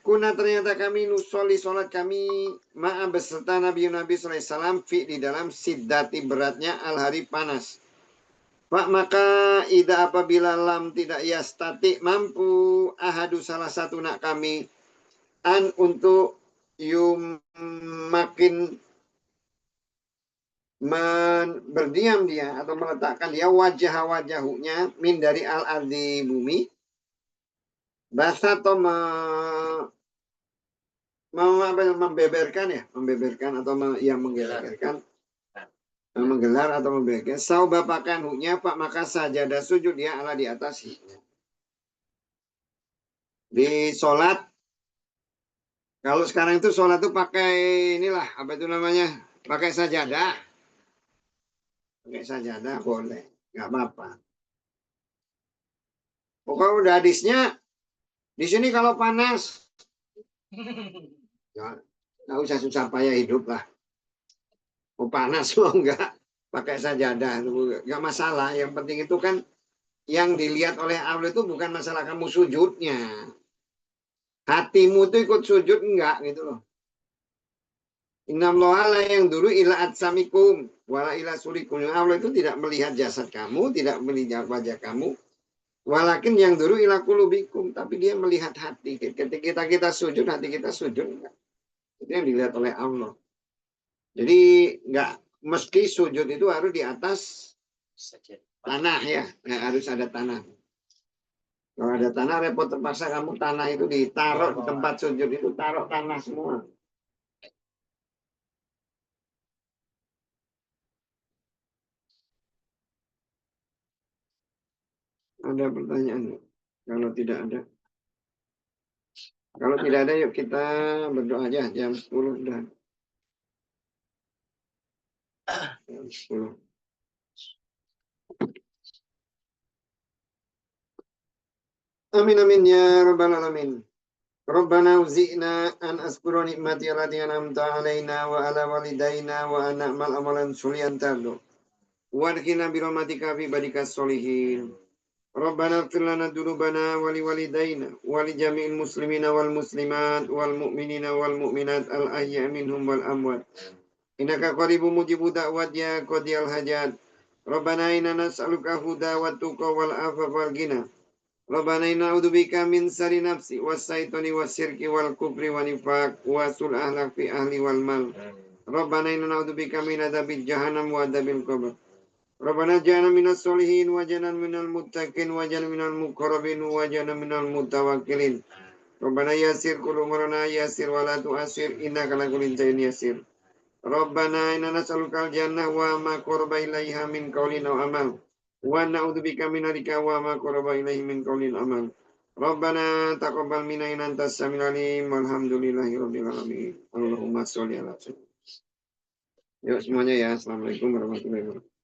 [SPEAKER 1] Kuna ternyata kami nusoli sholat kami ma'a beserta Nabi sallallahu alaihi wasallam fi di dalam siddati beratnya al hari panas. Pak maka ida apabila lam tidak yastati mampu ahadu salah satu nak kami an untuk makin berdiam dia atau meletakkan dia wajahnya min dari al ardi bumi bahasa atau membeberkan atau yang menggelar atau membeberkan sau bapakan huknya pak maka sajadah sujud dia ala di atas di sholat. Kalau sekarang itu sholat itu pakai inilah apa itu namanya, pakai sajadah boleh, nggak apa-apa. Pokoknya udah hadisnya di sini kalau panas ya, nggak usah susah payah hidup lah. Mau panas mau enggak pakai sajadah nggak masalah. Yang penting itu kan yang dilihat oleh Allah itu bukan masalah kamu sujudnya, hatimu tuh ikut sujud enggak gitu loh. Innallaha la yang dulu ila atsamikum wala ila surikum. Allah itu tidak melihat jasad kamu, tidak melihat wajah kamu. Walakin yang dulu ila qulubikum, tapi dia melihat hati. Ketika kita sujud, hati kita sujud enggak. Itu yang dilihat oleh Allah. Jadi enggak mesti sujud itu harus di atas tanah ya, nggak harus ada tanah. Kalau ada tanah repot terpaksa kamu tanah itu ditaruh di tempat sujud itu taruh tanah semua. Ada pertanyaan? Kalau tidak ada. Kalau tidak ada yuk kita berdoa aja jam 10 udah. Jam 10. Amin amin ya rabbal alamin. Rabbana uzi'na an askura nikmati allati an'amta alaina wa ala walidaina wa an na'mal amalan sholihan tardo. Warhina birahmatika fi ibadikas sholihin. Rabbana ighfir lana dzunubana wa liwalidayna wa li jami'il muslimina wal muslimat wal mu'minina wal mu'minat al ahya'i minhum wal amwat. Innaka qaribun mujibud da'wat ya qadiyal hajat. Rabbana inna nas'aluka huda wa tuqa wal afafa wal ghina. Rabbana inna a'udzubika min syarri nafsi was-syaitani was-syirki wal kufri wa nifaq wa sul ahlak fi ahli wal mal. Rabbana inna a'udzubika min adzabil jahannam wa adzabil qabr. Rabbana ja'alna minas solihin wa ja'alna minal muttaqin wa ja'alna minal muqarrabin wa ja'alna minal mutawakkilin. Rabbana yassir qul umrana yassir wa la tu'assir innaka ala kulli shay'in yassir. Rabbana inna nas'aluka al-jannah wa ma qaraba ilaiha min qawlin aw amal. Wa na'udzubika min narika wa ma qaraba ilaihi min qawlin amal. Rabbana taqabbal minna innaka antas samiul alim walhamdulillahi rabbil alamin. Allahumma sholli ala sayyidina. Yuk semuanya ya. Assalamualaikum warahmatullahi wabarakatuh.